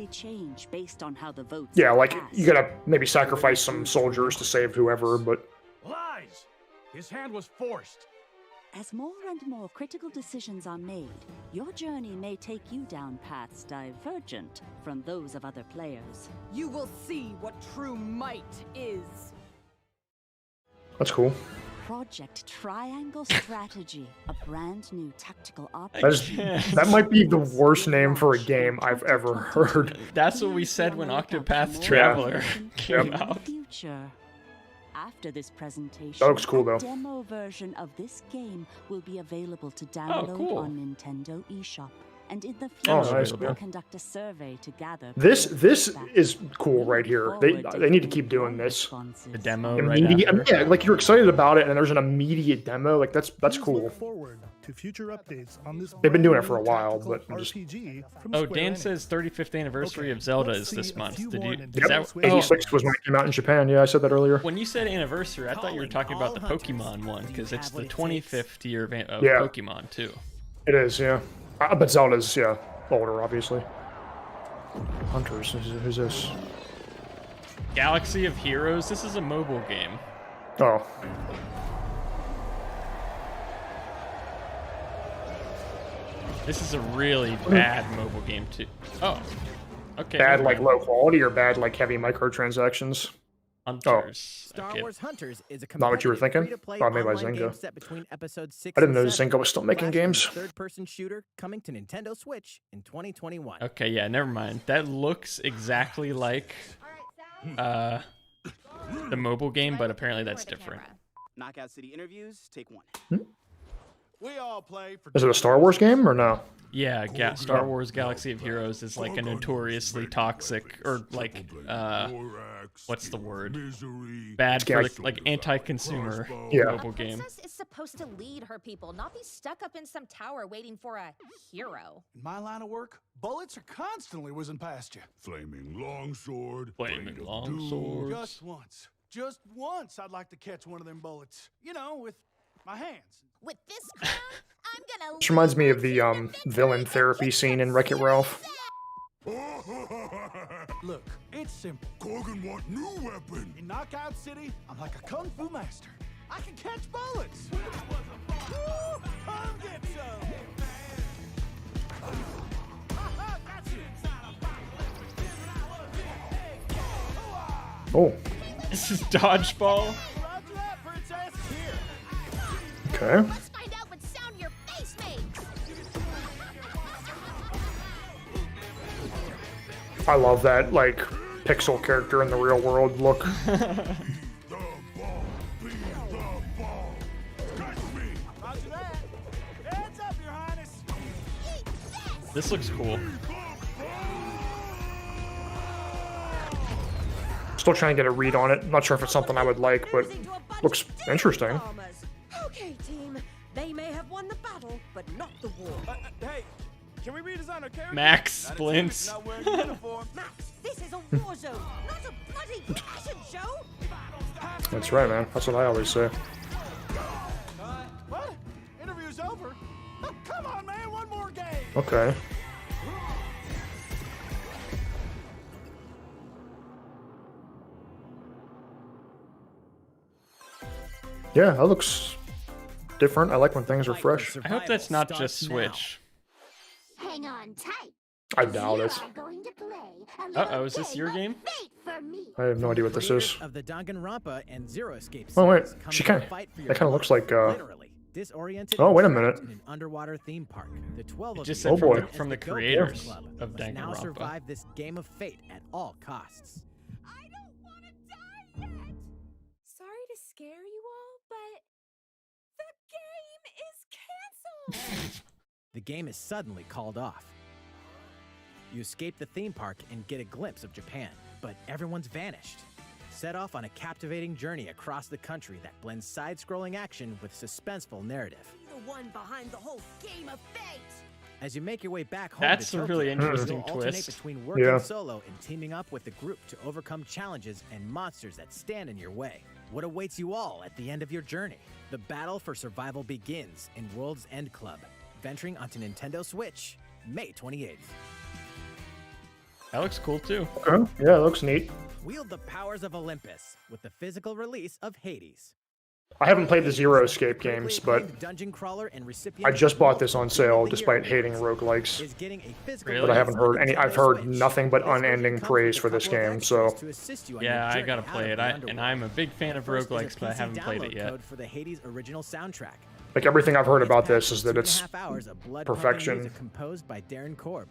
Yeah, like, you gotta maybe sacrifice some soldiers to save whoever, but... Lies! His hand was forced. As more and more critical decisions are made, your journey may take you down paths divergent from those of other players. You will see what true might is. That's cool. Project Triangle Strategy, a brand new tactical That might be the worst name for a game I've ever heard. That's what we said when Octopath Traveler came out. After this presentation, that looks cool, though. A demo version of this game will be available to download on Nintendo eShop. And in the future, we'll conduct a survey to gather. This is cool right here. They need to keep doing this. The demo, yeah, like you're excited about it, and there's an immediate demo. Like that's cool. Forward to future updates on this. They've been doing it for a while, but just... Oh, Dan says 35th anniversary of Zelda is this month. Did you? Yep. 86 was when it came out in Japan. Yeah, I said that earlier. When you said anniversary, I thought you were talking about the Pokemon one because it's the 25th year of Pokemon too. It is, yeah. But Zelda's, yeah, older, obviously. Hunters, who's this? Galaxy of Heroes. This is a mobile game. Oh. This is a really bad mobile game too. Oh. Okay. Bad like low quality or bad like heavy microtransactions? Hunters. Star Wars Hunters is a not what you were thinking? Oh, made by Zynga. Set between episodes 6 I didn't know Zynga was still making games. Third-person shooter coming to Nintendo Switch in 2021. Okay, yeah, never mind. That looks exactly like the mobile game, but apparently that's different. Knockout City interviews, take 1. Is it a Star Wars game or no? Yeah, Star Wars Galaxy of Heroes is like a notoriously toxic, or like, what's the word? Bad for like anti-consumer mobile game. A princess is supposed to lead her people, not be stuck up in some tower waiting for a hero. In my line of work, bullets are constantly whizzing past you. Flaming longsword. Flaming longsword. Just once, I'd like to catch one of them bullets. You know, with my hands. With this crown, I'm gonna. This reminds me of the villain therapy scene in Wreck-It Ralph. Look, it's simple. Korgan want new weapon. In Knockout City, I'm like a kung fu master. I can catch bullets. Come get some. Oh. This is dodgeball. Okay. Let's find out what sound your face makes. I love that, like, pixel character in the real world look. This looks cool. Still trying to get a read on it. Not sure if it's something I would like, but looks interesting. Okay, team. They may have won the battle, but not the war. Hey, can we redesign our character? Max Splints. Max, this is a war zone, not a bloody fashion show. That's right, man. That's what I always say. What? Interview's over? Oh, come on, man. One more game. Okay. Yeah, that looks different. I like when things are fresh. I hope that's not just Switch. Hang on tight. I doubt it. Uh-oh, is this your game? I have no idea what this is. Of the Danganronpa and Zero Escape Oh wait, series she come kind to fight for of. your That kind of looks like. disoriented. Oh, wait a minute. In an underwater theme park. The 12 It of just you said Oh, from the as Go creators Club of must now Danganronpa. survive this game of fate at all costs. Sorry to scare you all, but the game is canceled. The game is suddenly called off. You escape the theme park and get a glimpse of Japan, but everyone's vanished. Set off on a captivating journey across the country that blends side-scrolling action with suspenseful narrative. The one behind the whole game of fate. As you make your way back home That's to a Tokyo, really interesting you'll alternate twist. between working Yeah. solo and teaming up with the group to overcome challenges and monsters that stand in your way. What awaits you all at the end of your journey? The battle for survival begins in World's End Club, venturing onto Nintendo Switch, May 28th. That looks cool too. Okay. Yeah, it looks neat. Wield the powers of Olympus with the physical release of Hades. I haven't played the Zero Escape games, but Dungeon crawler and recipient I just bought this on sale despite hating roguelikes. is getting a physical But I haven't heard any. I've heard nothing but unending praise for this game. So to assist you on Yeah, your I journey gotta out play of it. the And underworld. I'm a big fan of First is a roguelikes, but I PC haven't played it download yet. code for the Hades original soundtrack. like everything I've heard about this is that 2.5 it's hours of blood-pumping perfection. music composed by Darren Korb,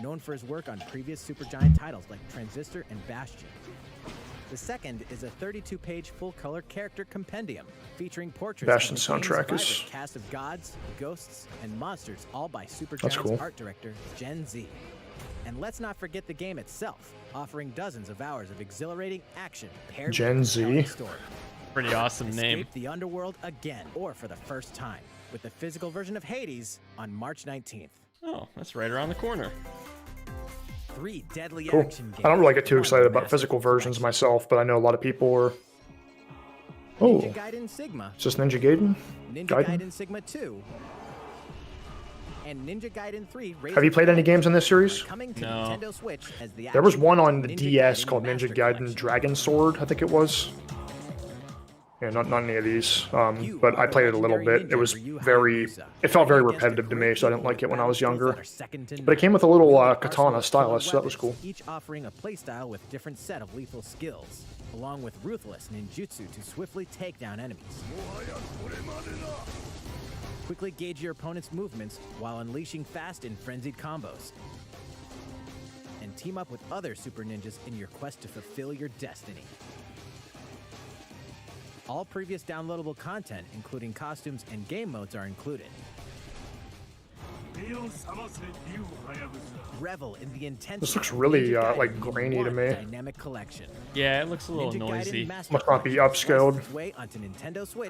known for his work on previous Supergiant titles like Transistor and Bastion. The second is a 32-page full-color character compendium featuring portraits Bastion's of the game's soundtrack vibrant is- cast of gods, ghosts, and monsters, all by That's Supergiant's cool. art director Gen Z. And let's not forget the game itself, offering dozens of hours of exhilarating action paired Gen with a Z? compelling story. Pretty awesome name. Escape the underworld again, or for the first time, with the physical version of Hades on March 19th. Oh, that's right around the corner. 3 deadly Cool. action games. I don't really get too one excited about massive physical versions collection. myself, but I know a lot of people are. Ninja Oh, Gaiden Sigma, is this Ninja Gaiden? Ninja Gaiden? Gaiden Sigma 2, and Ninja Gaiden 3. Have you played any games in this series? Coming to No. Nintendo Switch as the There was action one on the Ninja DS Gaiden called Master Ninja Gaiden Collection. Dragon Sword, I think it was. Yeah, not any of these. But I played it a little bit. It was very. It felt very repetitive to me, so I didn't like it when I was younger. But it came with a little katana stylus, so that was cool. Each offering a playstyle with different set of lethal skills, along with ruthless ninjutsu to swiftly take down enemies. Quickly gauge your opponent's movements while unleashing fast and frenzied combos. And team up with other super ninjas in your quest to fulfill your destiny. All previous downloadable content, including costumes and game modes, are included. Revel in the intense. This looks really like grainy to me. Dynamic collection. Yeah, it looks a little noisy. Must not be upscaled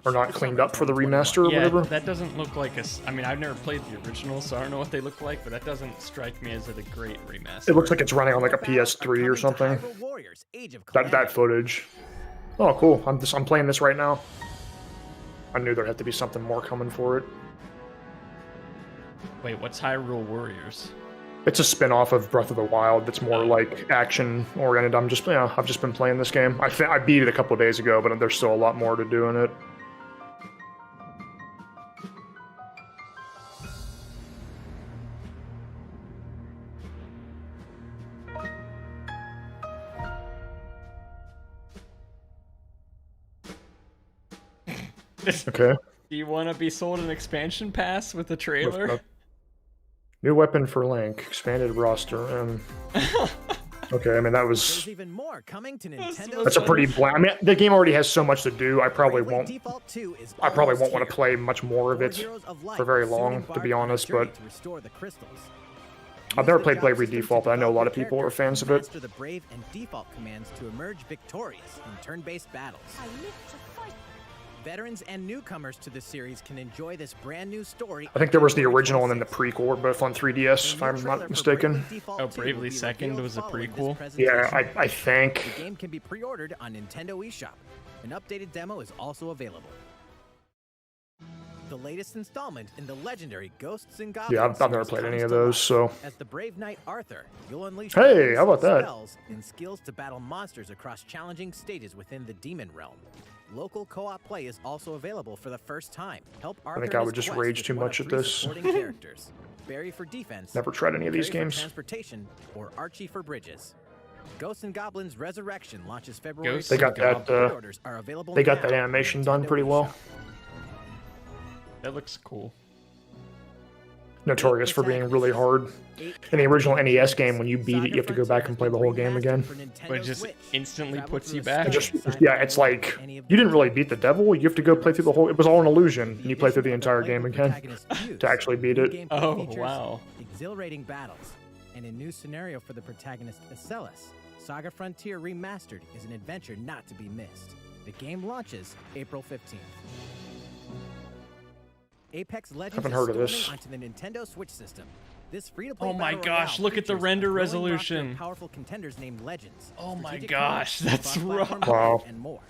or not cleaned up for the remaster or Yeah, whatever. that doesn't look like a. I mean, I've never played the original, so I don't know what they look like, but that doesn't strike me as a great remaster. It looks like it's running on like a PS3 or something. That footage. Oh, cool. I'm playing this right now. I knew there had to be something more coming for it. Wait, what's Hyrule Warriors? It's a spin-off of Breath of the Wild that's more like action oriented. I've just been playing this game. I beat it a couple of days ago, but there's still a lot more to do in it. Okay. Do you want to be sold an expansion pass with the trailer? New weapon for Link, expanded roster. Okay, I mean that was. There's even more coming to Nintendo. That's a pretty bland. I mean, the game already has so much to do. I probably won't want to play much more of it for very long, to be honest. But I've never played Bravely Default, but I know a lot of people are fans of it. Master the brave and default commands to emerge victorious in turn-based battles. Veterans and newcomers to the series can enjoy this brand new story. I think there was the original and then the prequel were both on 3DS, if I'm not mistaken. Oh, Bravely Second was a prequel? Yeah, I think. The game can be pre-ordered on Nintendo eShop. An updated demo is also available. The latest installment in the legendary Ghosts and Goblins. Yeah, I've never played any of those, so. As the brave knight Arthur, you'll unleash hey, how about that? Spells and skills to battle monsters across challenging stages within the demon realm. Local co-op play is also available for the first time. Help Arthur I think I would just rage too much at this. Characters. Barry for defense. Never tried any of these Carrie games. For transportation, or Archie for bridges. Ghosts and Goblins Resurrection launches February. They got that. They got that animation done pretty well. That looks cool. Notorious for being really hard. In the original NES game, when you beat it, you have to go back and play the whole game again. But it just instantly puts you back? Yeah, it's like, you didn't really beat the devil, you have to go play through the whole, it was all an illusion, and you play through the entire game again to actually beat it. Oh, wow. Exhilarating battles, and a new scenario for the protagonist Acellus. Saga Frontier Remastered is an adventure not to be missed. The game launches April 15th. Apex Legends Haven't heard of this. onto the Nintendo Switch system. This free-to-play Oh my battle gosh, royale look at the features render a growing resolution. roster of powerful contenders named Legends. Oh my strategic gosh, modes, that's cross-platform rough. Wow. play, and more.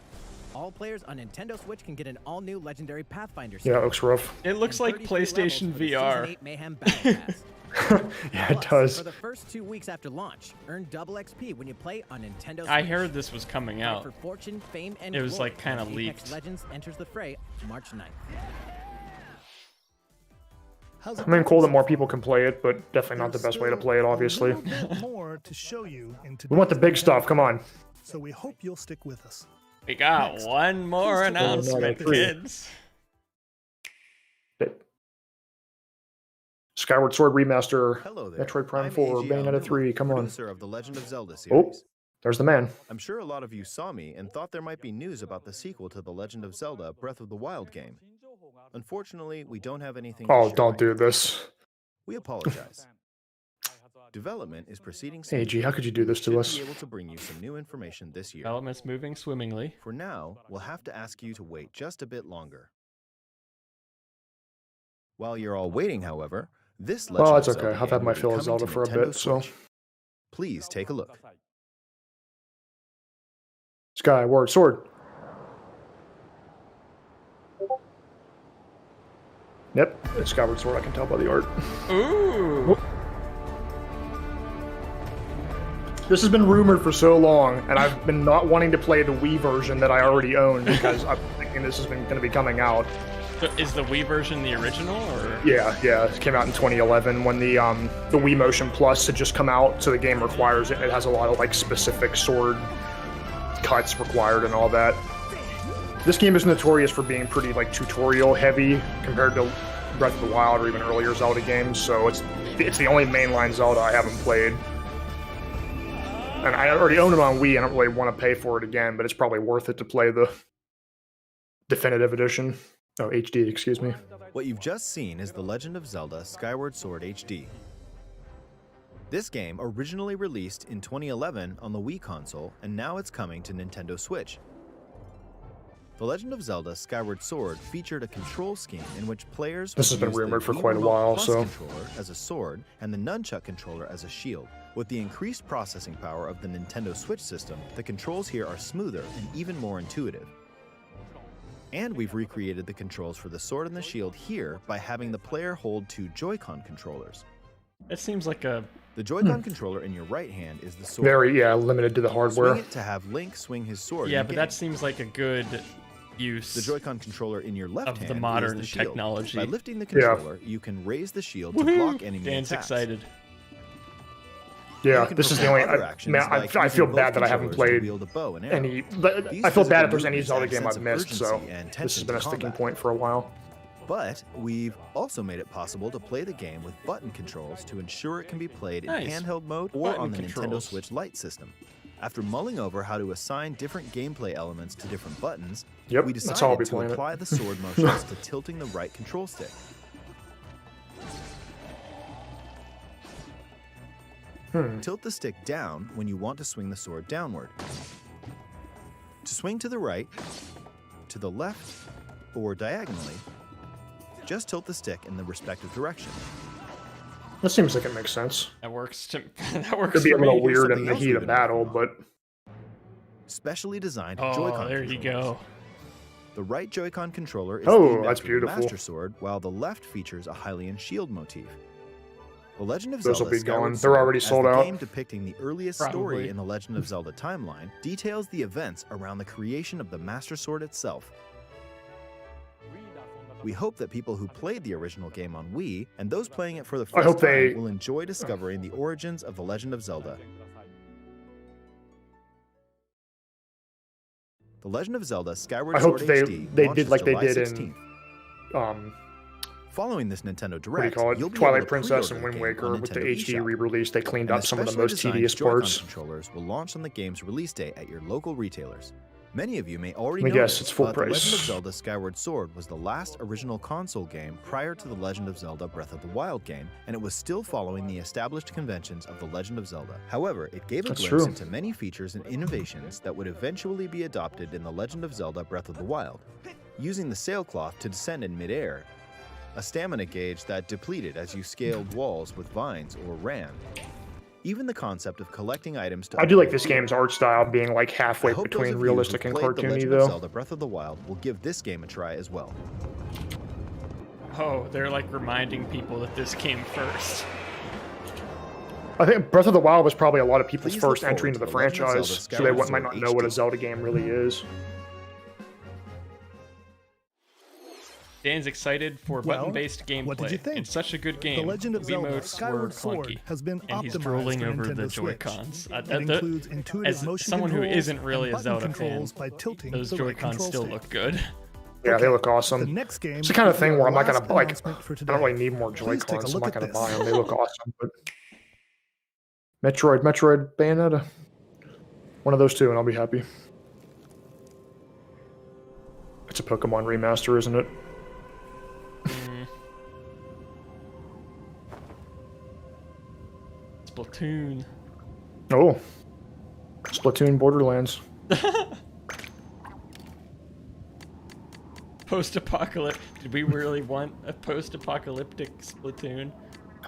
All players on Nintendo Switch can get an all-new legendary Pathfinder Yeah, it looks rough. It looks like PlayStation VR. Season 8 Mayhem Battle Pass. Yeah, it Plus, does. For the first 2 weeks after launch, earn double XP when you play on Nintendo Switch. I heard this was coming Fight out. For fortune, fame, and It was glory like kind of as Apex leaked. Legends enters the fray March 9th. I mean, cool that more people can play it, but definitely not the best way to play it, obviously. More to show you in We want the big stuff, come on. So we hope you'll stick with us. We got Next, one more please take a announcement, look. kids. Skyward Sword Remaster, Hello there. Metroid Prime I'm 4, AG Bayonetta Almond, 3, come on. producer of the Legend of Zelda Oh, series. there's the man. I'm sure a lot of you saw me and thought there might be news about the sequel to the Legend of Zelda Breath of the Wild game. Unfortunately, we don't have anything to Oh, share don't right do now. this. We apologize. Development is proceeding Hey, G, how could you do this to Should us? be able to bring you some new information this year. Development's moving swimmingly. For now, we'll have to ask you to wait just a bit longer. While you're all waiting, however, this Legend Well, of it's okay. Zelda I've game had my will be fill of coming Zelda to for a Nintendo bit, so. Switch. Please take a look. Skyward Sword. Yep, it's Skyward Sword, I can tell by the art. Ooh. This has been rumored for so long, and I've been not wanting to play the Wii version that I already own because I'm thinking this has been going to be coming out. So is the Wii version the original, or? Yeah, it came out in 2011 when the Wii Motion Plus had just come out, so the game requires it. It has a lot of like specific sword cuts required and all that. This game is notorious for being pretty like tutorial heavy compared to Breath of the Wild or even earlier Zelda games, so it's the only mainline Zelda I haven't played. And I already own it on Wii, I don't really want to pay for it again, but it's probably worth it to play the definitive edition. Oh, HD, excuse me. What you've just seen is The Legend of Zelda Skyward Sword HD. This game originally released in 2011 on the Wii console, and now it's coming to Nintendo Switch. The Legend of Zelda Skyward Sword featured a control scheme in which players This has been rumored for quite a while, so controller as a sword and the nunchuck controller as a shield. With the increased processing power of the Nintendo Switch system, the controls here are smoother and even more intuitive. And we've recreated the controls for the sword and the shield here by having the player hold two Joy-Con controllers. It seems like a... The Joy-Con controller in your right hand is the sword. Very, limited to the hardware. Swing it to have Link swing his sword. Yeah, but that seems like a good use. The Joy-Con controller in your left hand of the modern is the shield. technology. By lifting the controller, you can raise the shield to block enemy Dan's attacks. excited. Yeah, this is the only. I feel bad that I haven't played any. I feel bad if there's any Zelda game I've missed, so this has been a sticking point for a while. But we've also made it possible to play the game with button controls to ensure it can be played in handheld mode or on the Nintendo Switch Lite system. After mulling over how to assign different gameplay elements to different buttons, we decided to apply the sword motions to tilting the right control stick. Tilt the stick down when you want to swing the sword downward. To swing to the right, to the left, or diagonally, just tilt the stick in the respective direction. That seems like it makes sense. That works. That works. Could be a for me. little weird in the heat of battle, but specially designed Oh, Joy-Con there you controllers. go. The right Joy-Con controller is Oh, themed that's after the beautiful. Master Sword, while the left features a Hylian shield motif. The Legend of Those will Zelda be Skyward gone. They're Sword, already as sold the out. game depicting the earliest Probably. story in the Legend of Zelda timeline, details the events around the creation of the Master Sword itself. We hope that people who played the original game on Wii and those playing it for the first hope time they- will enjoy discovering the origins of The Legend of Zelda. The Legend of Zelda Skyward I hope Sword they HD did launches like they July did 16th. in Following this Nintendo what do you Direct, call you'll it? be Twilight able to Princess and pre-order Wind the game Waker on with the Nintendo HD eShop. re-release. They cleaned And up some of the specially most designed tedious Joy-Con parts. controllers will launch on the game's release date at your local retailers. Many of you may already I know guess this, it's full but The Legend of price. Zelda Skyward Sword was the last original console game prior to The Legend of Zelda Breath of the Wild game, and it was still following the established conventions of The Legend of Zelda. However, it gave a That's glimpse true. into many features and innovations that would eventually be adopted in The Legend of Zelda Breath of the Wild. Using the sailcloth to descend in midair, a stamina gauge that depleted as you scaled walls with vines or ran. Even the concept of collecting items to I do like upgrade this gear. game's art style being like halfway I hope those between of you realistic who've and played The cartoony, Legend of though. Zelda Breath of the Wild will give this game a try as well. Oh, they're like reminding people that this came first. I think Breath of the Wild was probably a lot of people's Please look first entry into the forward to The Legend of franchise, Zelda so they Skyward might not Sword know what a HD. Zelda game really is. Dan's excited for Well, button-based gameplay. what did you think? It's such a good game. The Legend of Wii Zelda modes Skyward were Sword clunky, has been and he's optimized drooling for over the Nintendo Switch. Joy-Cons. It includes intuitive As motion someone who controls isn't really and a Zelda button fan, controls by tilting those the right Joy-Cons control still stick. look good. Yeah, they look awesome. The next game It's the kind of will be thing where our I'm not gonna last like. announcement for I don't really today. need more Please take a Joy-Cons. So I'm look not at gonna this. buy them. They look awesome. But Metroid, Bayonetta. One of those two, and I'll be happy. It's a Pokemon remaster, isn't it? Splatoon. Oh, Splatoon Borderlands. Post-apocalyptic. Did we really want a post-apocalyptic Splatoon?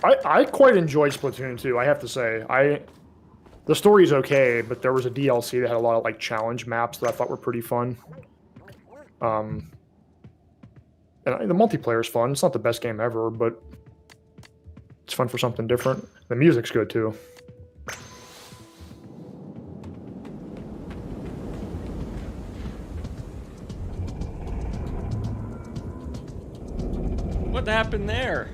I quite enjoyed Splatoon 2, I have to say. The story's okay, but there was a DLC that had a lot of like challenge maps that I thought were pretty fun. And the multiplayer's fun. It's not the best game ever, but it's fun for something different. The music's good too. What happened there?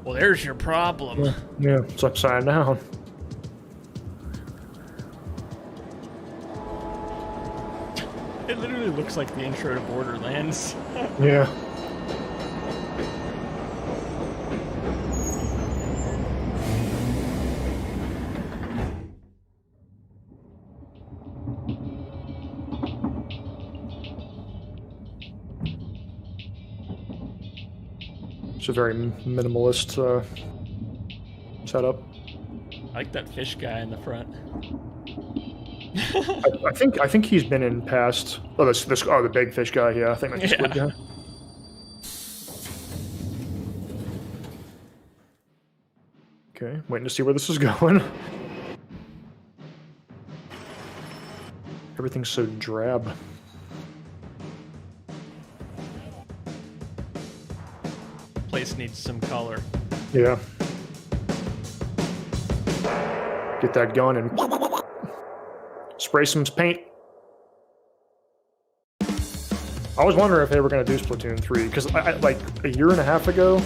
Well, there's your problem. Yeah, it's upside down. It literally looks like the intro to Borderlands. Yeah. It's a very minimalist setup. I like that fish guy in the front. I think he's been in past. Oh, the big fish guy. Yeah, I think that's the squid guy. Okay, waiting to see where this is going. Everything's so drab. Place needs some color. Yeah. Get that gun and spray some paint. I was wondering if they were going to do Splatoon 3, because like a year and a half ago,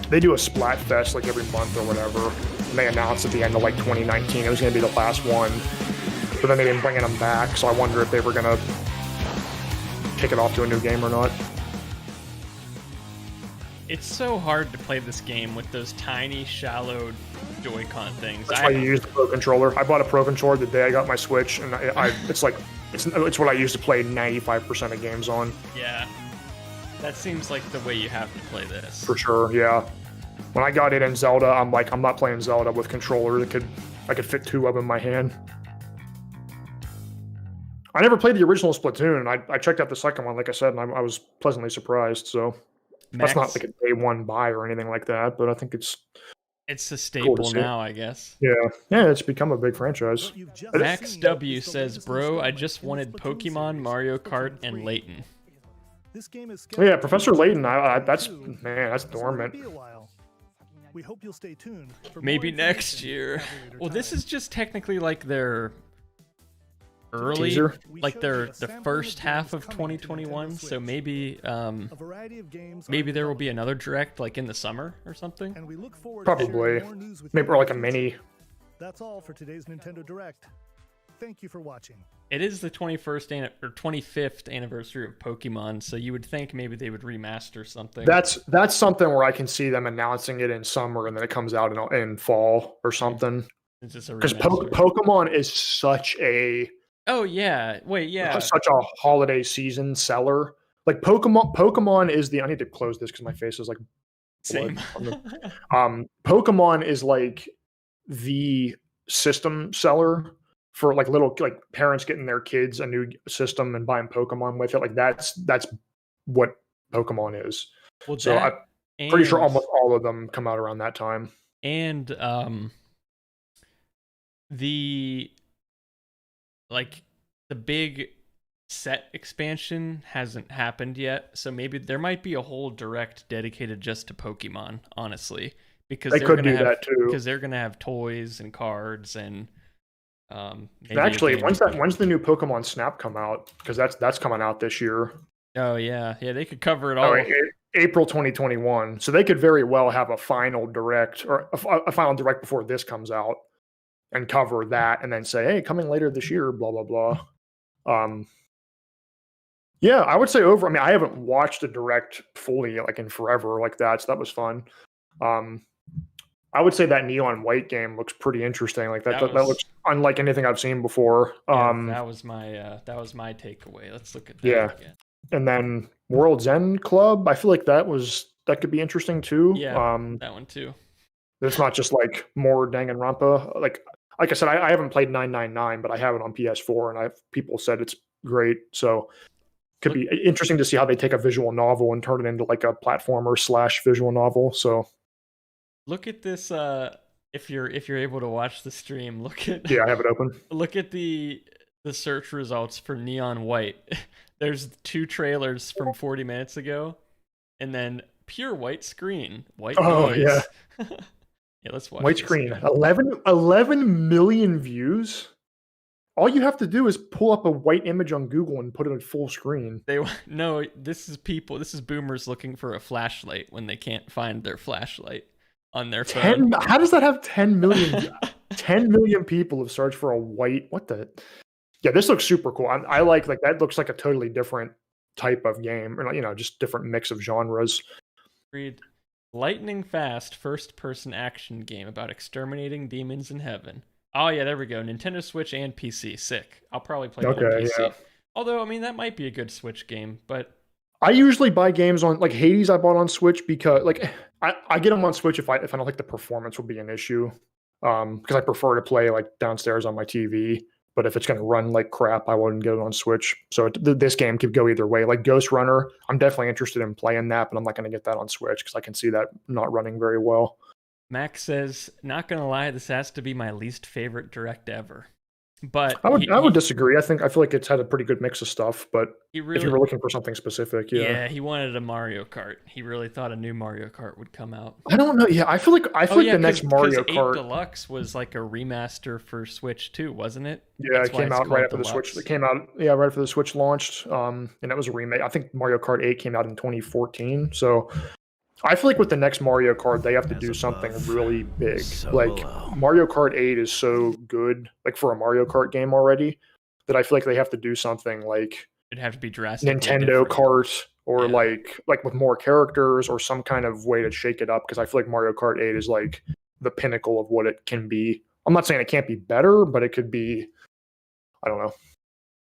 they do a Splatfest like every month or whatever, and they announced at the end of like 2019 it was going to be the last one, but then they didn't bring them back, so I wonder if they were going to kick it off to a new game or not. It's so hard to play this game with those tiny, shallow Joy-Con things. That's why you use the Pro Controller. I bought a Pro Controller the day I got my Switch, and it's what I use to play 95% of games on. Yeah. That seems like the way you have to play this. For sure, yeah. When I got it in Zelda, I'm like, I'm not playing Zelda with controller. I could fit 2 of them in my hand. I never played the original Splatoon. I checked out the second one, like I said, and I was pleasantly surprised. So that's not like a day one buy or anything like that, but I think it's a staple now, I guess. Yeah, it's become a big franchise. Max W says, "Bro, I just wanted Pokemon, Mario Kart, and Layton." This game is yeah, Professor Layton. That's dormant. We hope you'll stay tuned. Maybe next year. Well, this is just technically like their early, like the first half of 2021. So maybe maybe there will be another direct like in the summer or something. And we look forward probably maybe like a mini. That's all for today's Nintendo Direct. Thank you for watching. It is the 21st or 25th anniversary of Pokemon, so you would think maybe they would remaster something. That's something where I can see them announcing it in summer and then it comes out in fall or something. Because Pokemon is such a such a holiday season seller. Like Pokemon is the. I need to close this because my face is like same. Pokemon is like the system seller for like parents getting their kids a new system and buying Pokemon with it. Like that's what Pokemon is. Well, so I'm pretty sure almost all of them come out around that time. And the big set expansion hasn't happened yet, so maybe there might be a whole direct dedicated just to Pokemon, honestly, because they could do that too. Because they're gonna have toys and cards and actually, when's the new Pokemon Snap come out? Because that's coming out this year. Oh yeah, they could cover it all. April 2021. So they could very well have a final direct or a final direct before this comes out and cover that, and then say, hey, coming later this year, blah blah blah. Yeah, I would say I haven't watched a direct fully like in forever like that, so that was fun. I would say that Neon White game looks pretty interesting. Like that looks unlike anything I've seen before. That was my takeaway. Let's look at that again. And then World's End Club, I feel like that could be interesting too. Yeah, that one too. It's not just like more Danganronpa. Like I said, I haven't played 999, but I have it on PS4, and people said it's great. So could be interesting to see how they take a visual novel and turn it into like a platformer / visual novel. So look at this. If you're able to watch the stream, look at I have it open. Look at the search results for Neon White. There's 2 trailers from 40 minutes ago, and then pure white screen, white noise. Yeah. Yeah, let's watch white screen. 11 million views. All you have to do is pull up a white image on Google and put it in full screen. This is boomers looking for a flashlight when they can't find their flashlight on their phone. How does that have 10 million? 10 million people have searched for a white. What the? Yeah, this looks super cool. I like that. Looks like a totally different type of game, or just different mix of genres. Read lightning fast first-person action game about exterminating demons in heaven. Oh yeah, there we go. Nintendo Switch and PC. Sick. I'll probably play it on PC. Yeah. Although, that might be a good Switch game, but I usually buy games on like Hades. I bought on Switch because like I get them on Switch if I don't think the performance will be an issue. Because I prefer to play like downstairs on my TV. But if it's going to run like crap, I wouldn't get it on Switch. So this game could go either way. Like Ghost Runner, I'm definitely interested in playing that, but I'm not going to get that on Switch because I can see that not running very well. Max says, not going to lie, this has to be my least favorite Direct ever. But I would disagree. I feel like it's had a pretty good mix of stuff, but really, if you were looking for something specific, yeah, he wanted a Mario Kart. He really thought a new Mario Kart would come out. I don't know. Yeah, I feel like the next Mario Kart Deluxe was like a remaster for Switch too, wasn't it? Yeah, it came out right after the Switch. It came out right after the Switch launched. And that was a remake. I think Mario Kart 8 came out in 2014. So I feel like with the next Mario Kart, they have to do something really big. Like Mario Kart 8 is so good, like for a Mario Kart game already, that I feel like they have to do something like it'd have to be drastically Nintendo different. Kart or like with more characters or some kind of way to shake it up. Because I feel like Mario Kart 8 is like the pinnacle of what it can be. I'm not saying it can't be better, but it could be. I don't know.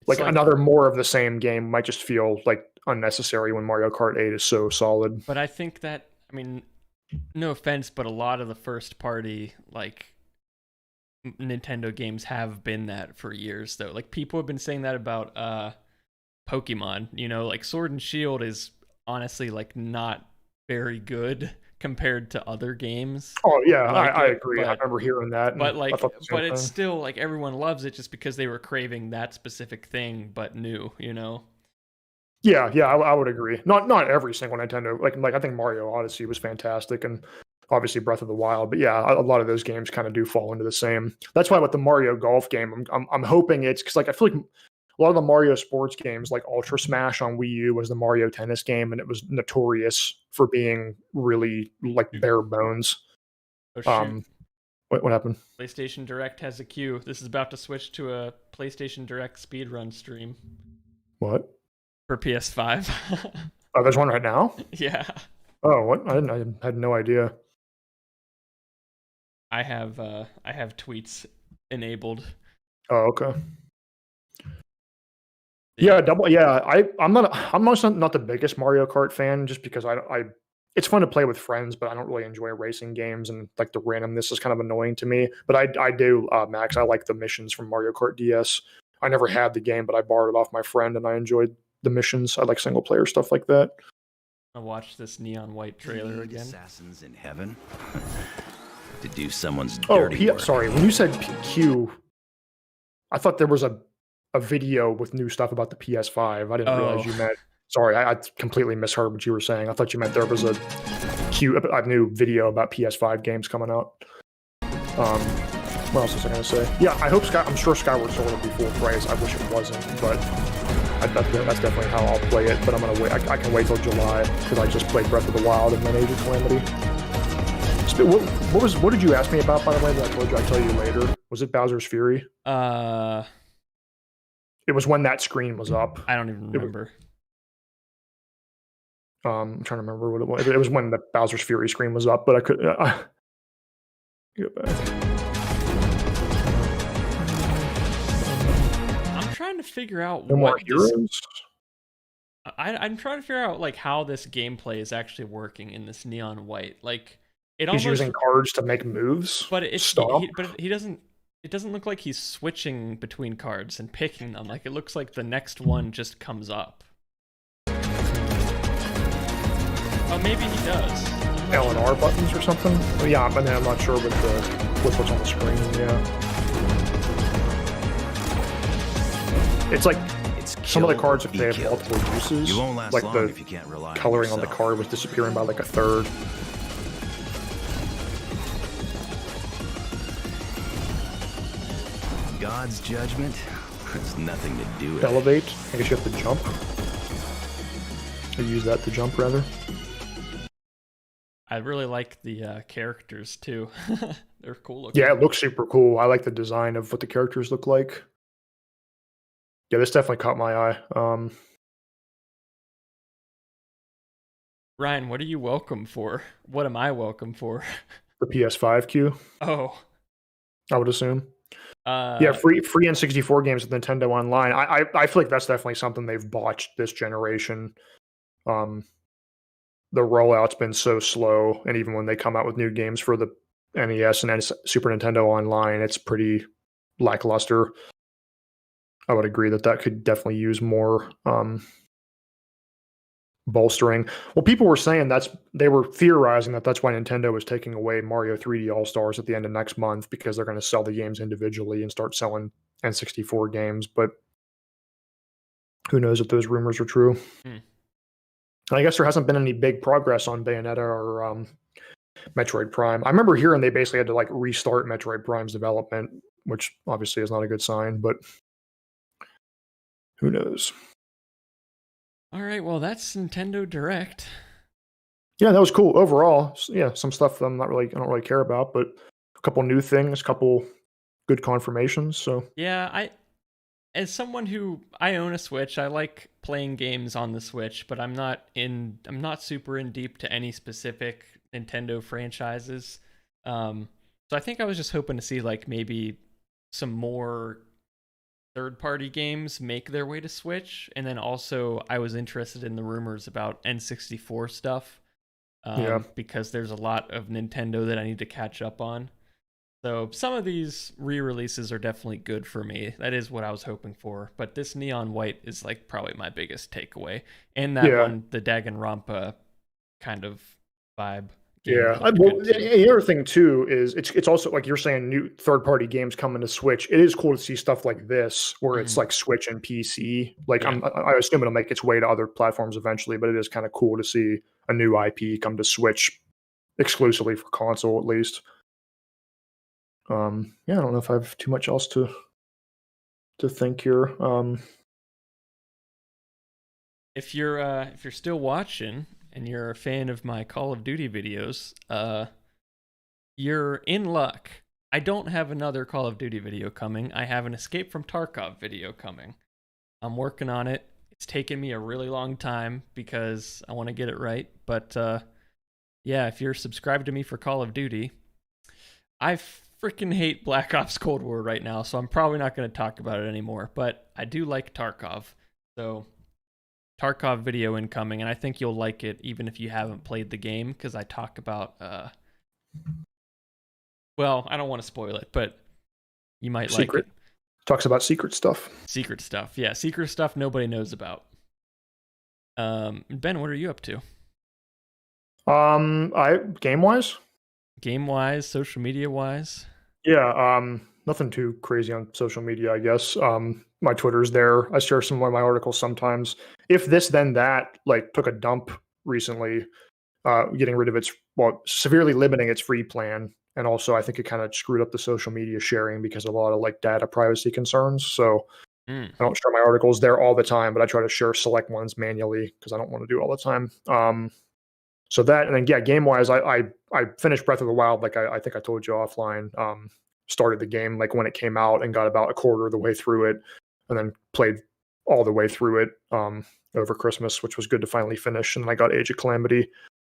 Like another more of the same game might just feel like unnecessary when Mario Kart 8 is so solid. But I think that, I mean, no offense, but a lot of the first party like Nintendo games have been that for years though. Like people have been saying that about Pokemon, you know, like Sword and Shield is honestly like not very good compared to other games. Oh yeah, I agree. But I remember hearing that. But like, but it's still like everyone loves it just because they were craving that specific thing, but new, you know. Yeah, I would agree. Not every single Nintendo. Like I think Mario Odyssey was fantastic, and obviously Breath of the Wild. But yeah, a lot of those games kind of do fall into the same. That's why with the Mario Golf game, I'm hoping it's because like I feel like a lot of the Mario sports games, like Ultra Smash on Wii U, was the Mario Tennis game, and it was notorious for being really like bare bones. Oh, shoot. What happened? PlayStation Direct has a queue. This is about to switch to a PlayStation Direct speedrun stream. What? For PS5. Oh, there's one right now? Yeah. Oh, what? I had no idea. I have tweets enabled. Oh, okay. Yeah, I'm also not the biggest Mario Kart fan, just because it's fun to play with friends, but I don't really enjoy racing games, and like the randomness is kind of annoying to me. But I do, Max. I like the missions from Mario Kart DS. I never had the game, but I borrowed it off my friend, and I enjoyed the missions. I like single player stuff like that. I watched this Neon White trailer again. Assassins in heaven to do someone's dirty work. Sorry, when you said Q, I thought there was a video with new stuff about the PS5. I didn't realize you meant. Sorry, I completely misheard what you were saying. I thought you meant there was a new video about PS5 games coming out. What else was I going to say? Yeah, I'm sure Skyward Sword will be full price. I wish it wasn't, but that's definitely how I'll play it. But I'm gonna wait. I can wait till July because I just played Breath of the Wild and then Age of Calamity. What did you ask me about, by the way? That I told you I'd tell you later. Was it Bowser's Fury? It was when that screen was up. I don't even remember. I'm trying to remember what it was. It was when the Bowser's Fury screen was up, but I could get back. I'm trying to figure out No More Heroes. I'm trying to figure out like how this gameplay is actually working in this Neon White. Like he's using cards to make moves. But he doesn't. It doesn't look like he's switching between cards and picking them. Like it looks like the next one just comes up. Oh, maybe he does. L and R buttons or something. Well, yeah, but I'm not sure with what's on the screen. Yeah. It's like some of the cards, if they have multiple uses, You won't last like long the if you can't rely coloring on on the yourself. card was disappearing by like a third. God's judgment has nothing to do with it. Elevate. I guess you have to jump. Or use that to jump, rather. I really like the characters too. They're cool looking. Yeah, it looks super cool. I like the design of what the characters look like. Yeah, this definitely caught my eye. Ryan, what are you welcome for? What am I welcome for? The PS5 queue. Oh, I would assume. Yeah, free N64 games with Nintendo Online. I feel like that's definitely something they've botched this generation. The rollout's been so slow, and even when they come out with new games for the NES and Super Nintendo Online, it's pretty lackluster. I would agree that could definitely use more bolstering. Well, people were saying they were theorizing that's why Nintendo was taking away Mario 3D All-Stars at the end of next month, because they're going to sell the games individually and start selling N64 games. But who knows if those rumors are true. I guess there hasn't been any big progress on Bayonetta or Metroid Prime. I remember hearing they basically had to like restart Metroid Prime's development, which obviously is not a good sign, but who knows? All right, well, that's Nintendo Direct. Yeah, that was cool overall. Yeah, some stuff I don't really care about, but a couple new things, a couple good confirmations. So yeah, as someone who I own a Switch, I like playing games on the Switch, but I'm not super in deep to any specific Nintendo franchises. So I think I was just hoping to see like maybe some more third-party games make their way to Switch, and then also I was interested in the rumors about N64 stuff, because there's a lot of Nintendo that I need to catch up on. So some of these re-releases are definitely good for me. That is what I was hoping for. But this Neon White is like probably my biggest takeaway, and that one, the Danganronpa kind of vibe. Yeah. Well, the other thing too is it's also like you're saying, new third-party games coming to Switch. It is cool to see stuff like this where it's like Switch and PC. Like I assume it'll make its way to other platforms eventually, but it is kind of cool to see a new IP come to Switch exclusively for console, at least. I don't know if I have too much else to think here. If you're still watching and you're a fan of my Call of Duty videos, you're in luck. I don't have another Call of Duty video coming. I have an Escape from Tarkov video coming. I'm working on it. It's taken me a really long time because I want to get it right. But yeah, if you're subscribed to me for Call of Duty, I freaking hate Black Ops Cold War right now, so I'm probably not going to talk about it anymore. But I do like Tarkov, so Tarkov video incoming, and I think you'll like it even if you haven't played the game, because I talk about well, I don't want to spoil it, but you might like it. Talks about secret stuff. Secret stuff, yeah, secret stuff nobody knows about. Ben, what are you up to? Game-wise, social media-wise? Yeah, nothing too crazy on social media, I guess. My Twitter's there. I share some of my articles sometimes. If This Then That like took a dump recently, getting rid of severely limiting its free plan, and also I think it kind of screwed up the social media sharing because of a lot of like data privacy concerns. So I don't share my articles there all the time, but I try to share select ones manually because I don't want to do it all the time. So that, and then yeah, game-wise, I finished Breath of the Wild, like I think I told you offline. Started the game like when it came out and got about a quarter of the way through it, and then played all the way through it over Christmas, which was good to finally finish. And I got Age of Calamity,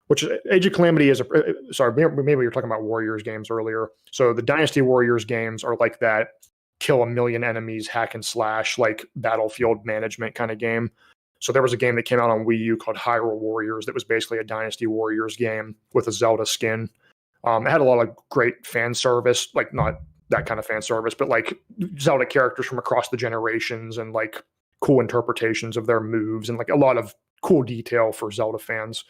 which Age of Calamity is maybe we were talking about Warriors games earlier. So the Dynasty Warriors games are like that kill a million enemies, hack and slash, like battlefield management kind of game. So there was a game that came out on Wii U called Hyrule Warriors that was basically a Dynasty Warriors game with a Zelda skin. It had a lot of great fan service, like not that kind of fan service, but like Zelda characters from across the generations and like cool interpretations of their moves and like a lot of cool detail for Zelda fans.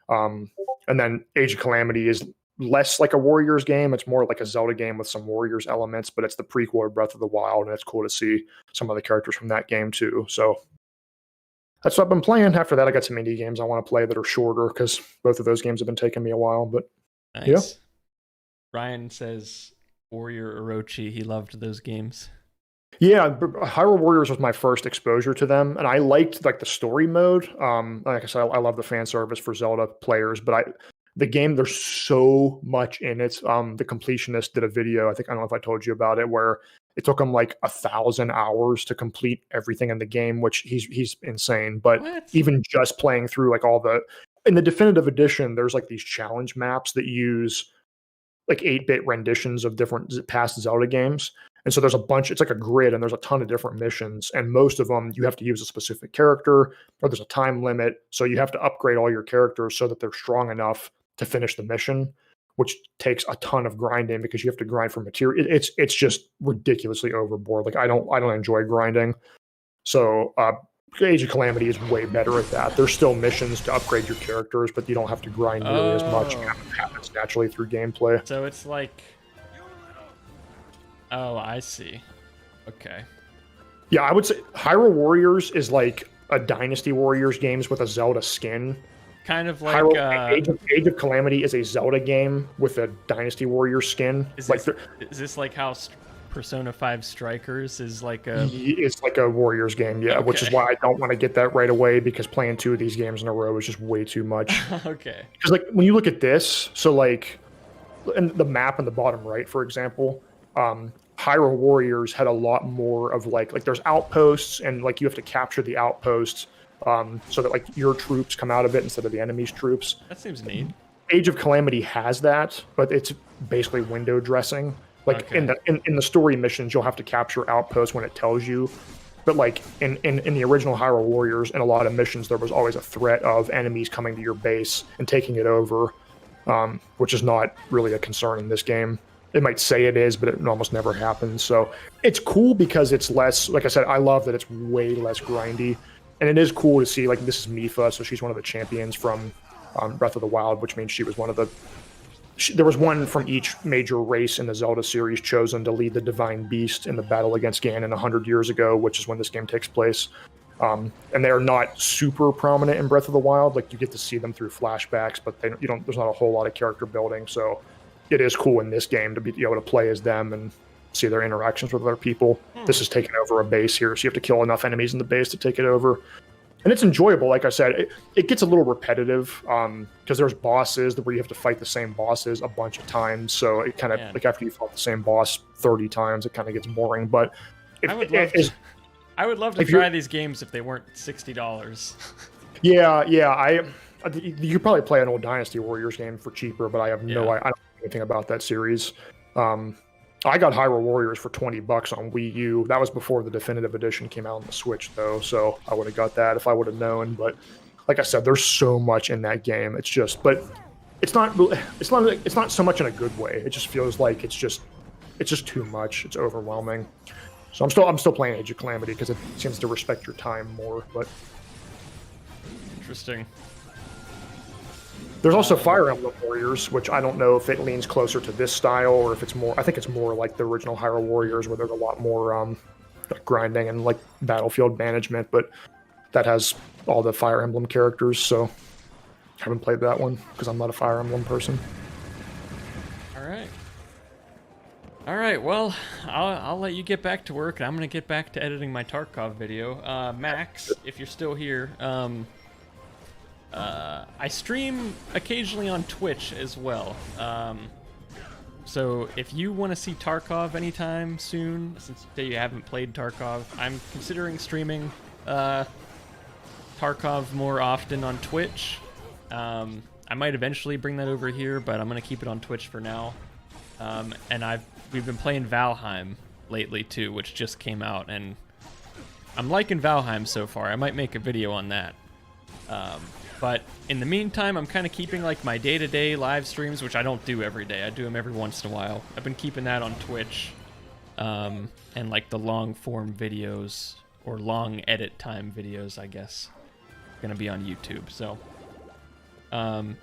And then Age of Calamity is less like a Warriors game. It's more like a Zelda game with some Warriors elements, but it's the prequel of Breath of the Wild, and it's cool to see some of the characters from that game too. So that's what I've been playing. After that, I got some indie games I want to play that are shorter because both of those games have been taking me a while. But nice. Yeah. Ryan says Warrior Orochi. He loved those games. Yeah, Hyrule Warriors was my first exposure to them, and I liked like the story mode. Like I said, I love the fan service for Zelda players, but the game, there's so much in it. The Completionist did a video, I don't know if I told you about it, where it took him like 1,000 hours to complete everything in the game, which he's insane. But even just playing through like in the definitive edition, there's like these challenge maps that use like 8-bit renditions of different past Zelda games. And so there's a bunch, it's like a grid, and there's a ton of different missions, and most of them you have to use a specific character, or there's a time limit. So you have to upgrade all your characters so that they're strong enough to finish the mission, which takes a ton of grinding because you have to grind for material. It's just ridiculously overboard. Like I don't enjoy grinding. So Age of Calamity is way better at that. There's still missions to upgrade your characters, but you don't have to grind nearly as much. It happens naturally through gameplay. So it's like, oh, I see. Okay. Yeah, I would say Hyrule Warriors is like a Dynasty Warriors games with a Zelda skin. Kind of like Age of Calamity is a Zelda game with a Dynasty Warriors skin. Is this like how Persona 5 Strikers is like a... It's like a Warriors game, yeah, okay. Which is why I don't want to get that right away, because playing 2 of these games in a row is just way too much. Okay. Because like when you look at this, so like in the map in the bottom right, for example, Hyrule Warriors had a lot more of like there's outposts, and like you have to capture the outposts so that like your troops come out of it instead of the enemy's troops. That seems neat. Age of Calamity has that, but it's basically window dressing. Like in the story missions, you'll have to capture outposts when it tells you. But like in the original Hyrule Warriors, in a lot of missions, there was always a threat of enemies coming to your base and taking it over, which is not really a concern in this game. It might say it is, but it almost never happens. So it's cool because it's less, like I said, I love that it's way less grindy. And it is cool to see, like, this is Mipha, so she's one of the champions from Breath of the Wild, which means she was one of the... There was one from each major race in the Zelda series chosen to lead the Divine Beast in the battle against Ganon 100 years ago, which is when this game takes place. And they are not super prominent in Breath of the Wild. Like, you get to see them through flashbacks, but there's not a whole lot of character building. So it is cool in this game to be able to play as them and see their interactions with other people. This is taking over a base here, so you have to kill enough enemies in the base to take it over. And it's enjoyable. Like I said, it gets a little repetitive because there's bosses where you have to fight the same bosses a bunch of times. So it kind of, like after you fought the same boss 30 times, it kind of gets boring. But I would love to try these games if they weren't $60. Yeah. You could probably play an old Dynasty Warriors game for cheaper, but I have I don't know anything about that series. I got Hyrule Warriors for $20 on Wii U. That was before the definitive edition came out on the Switch, though, so I would have got that if I would have known. But like I said, there's so much in that game. It's just, but it's not so much in a good way. It just feels like it's just too much. It's overwhelming. So I'm still playing Age of Calamity because it seems to respect your time more. But interesting. There's also Fire Emblem Warriors, which I don't know if it leans closer to this style or if it's more... I think it's more like the original Hyrule Warriors, where there's a lot more grinding and like battlefield management, but that has all the Fire Emblem characters, so I haven't played that one because I'm not a Fire Emblem person. All right, well, I'll let you get back to work, and I'm going to get back to editing my Tarkov video. Max, if you're still here... I stream occasionally on Twitch as well. So if you want to see Tarkov anytime soon, since you haven't played Tarkov, I'm considering streaming Tarkov more often on Twitch. I might eventually bring that over here, but I'm going to keep it on Twitch for now. And we've been playing Valheim lately too, which just came out, and I'm liking Valheim so far. I might make a video on that. But in the meantime, I'm kind of keeping like my day-to-day live streams, which I don't do every day. I do them every once in a while. I've been keeping that on Twitch, and like the long-form videos or long edit time videos, I guess, gonna be on YouTube. So, of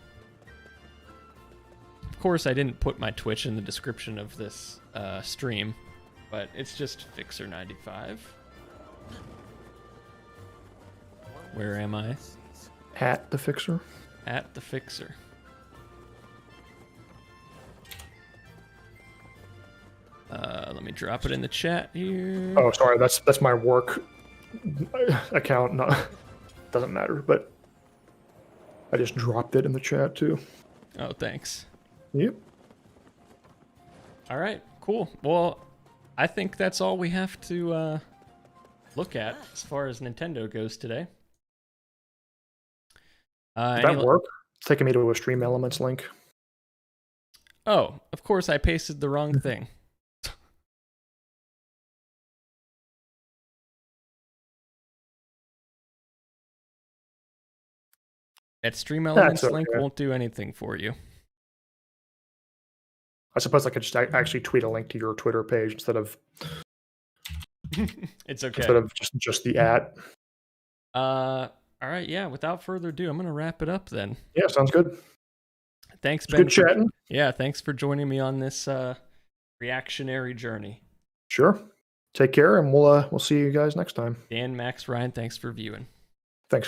course, I didn't put my Twitch in the description of this stream, but it's just Fixer95. Where am I? At the Fixer. At the Fixer. Let me drop it in the chat here. Oh, sorry, that's my work account. No, doesn't matter, but I just dropped it in the chat too. Oh, thanks. Yep. All right, cool. Well, I think that's all we have to look at as far as Nintendo goes today. Did that work? It's taking me to a Stream Elements link. Oh, of course I pasted the wrong thing. That Stream Elements link won't do anything for you. I suppose I could just actually tweet a link to your Twitter page instead of. It's okay. Instead of just the @ All right, yeah. Without further ado, I'm gonna wrap it up then. Yeah, sounds good. Thanks, Ben. Good chatting. Yeah, thanks for joining me on this reactionary journey. Sure. Take care, and we'll see you guys next time. Dan, Max, Ryan, thanks for viewing. Thanks, Phil.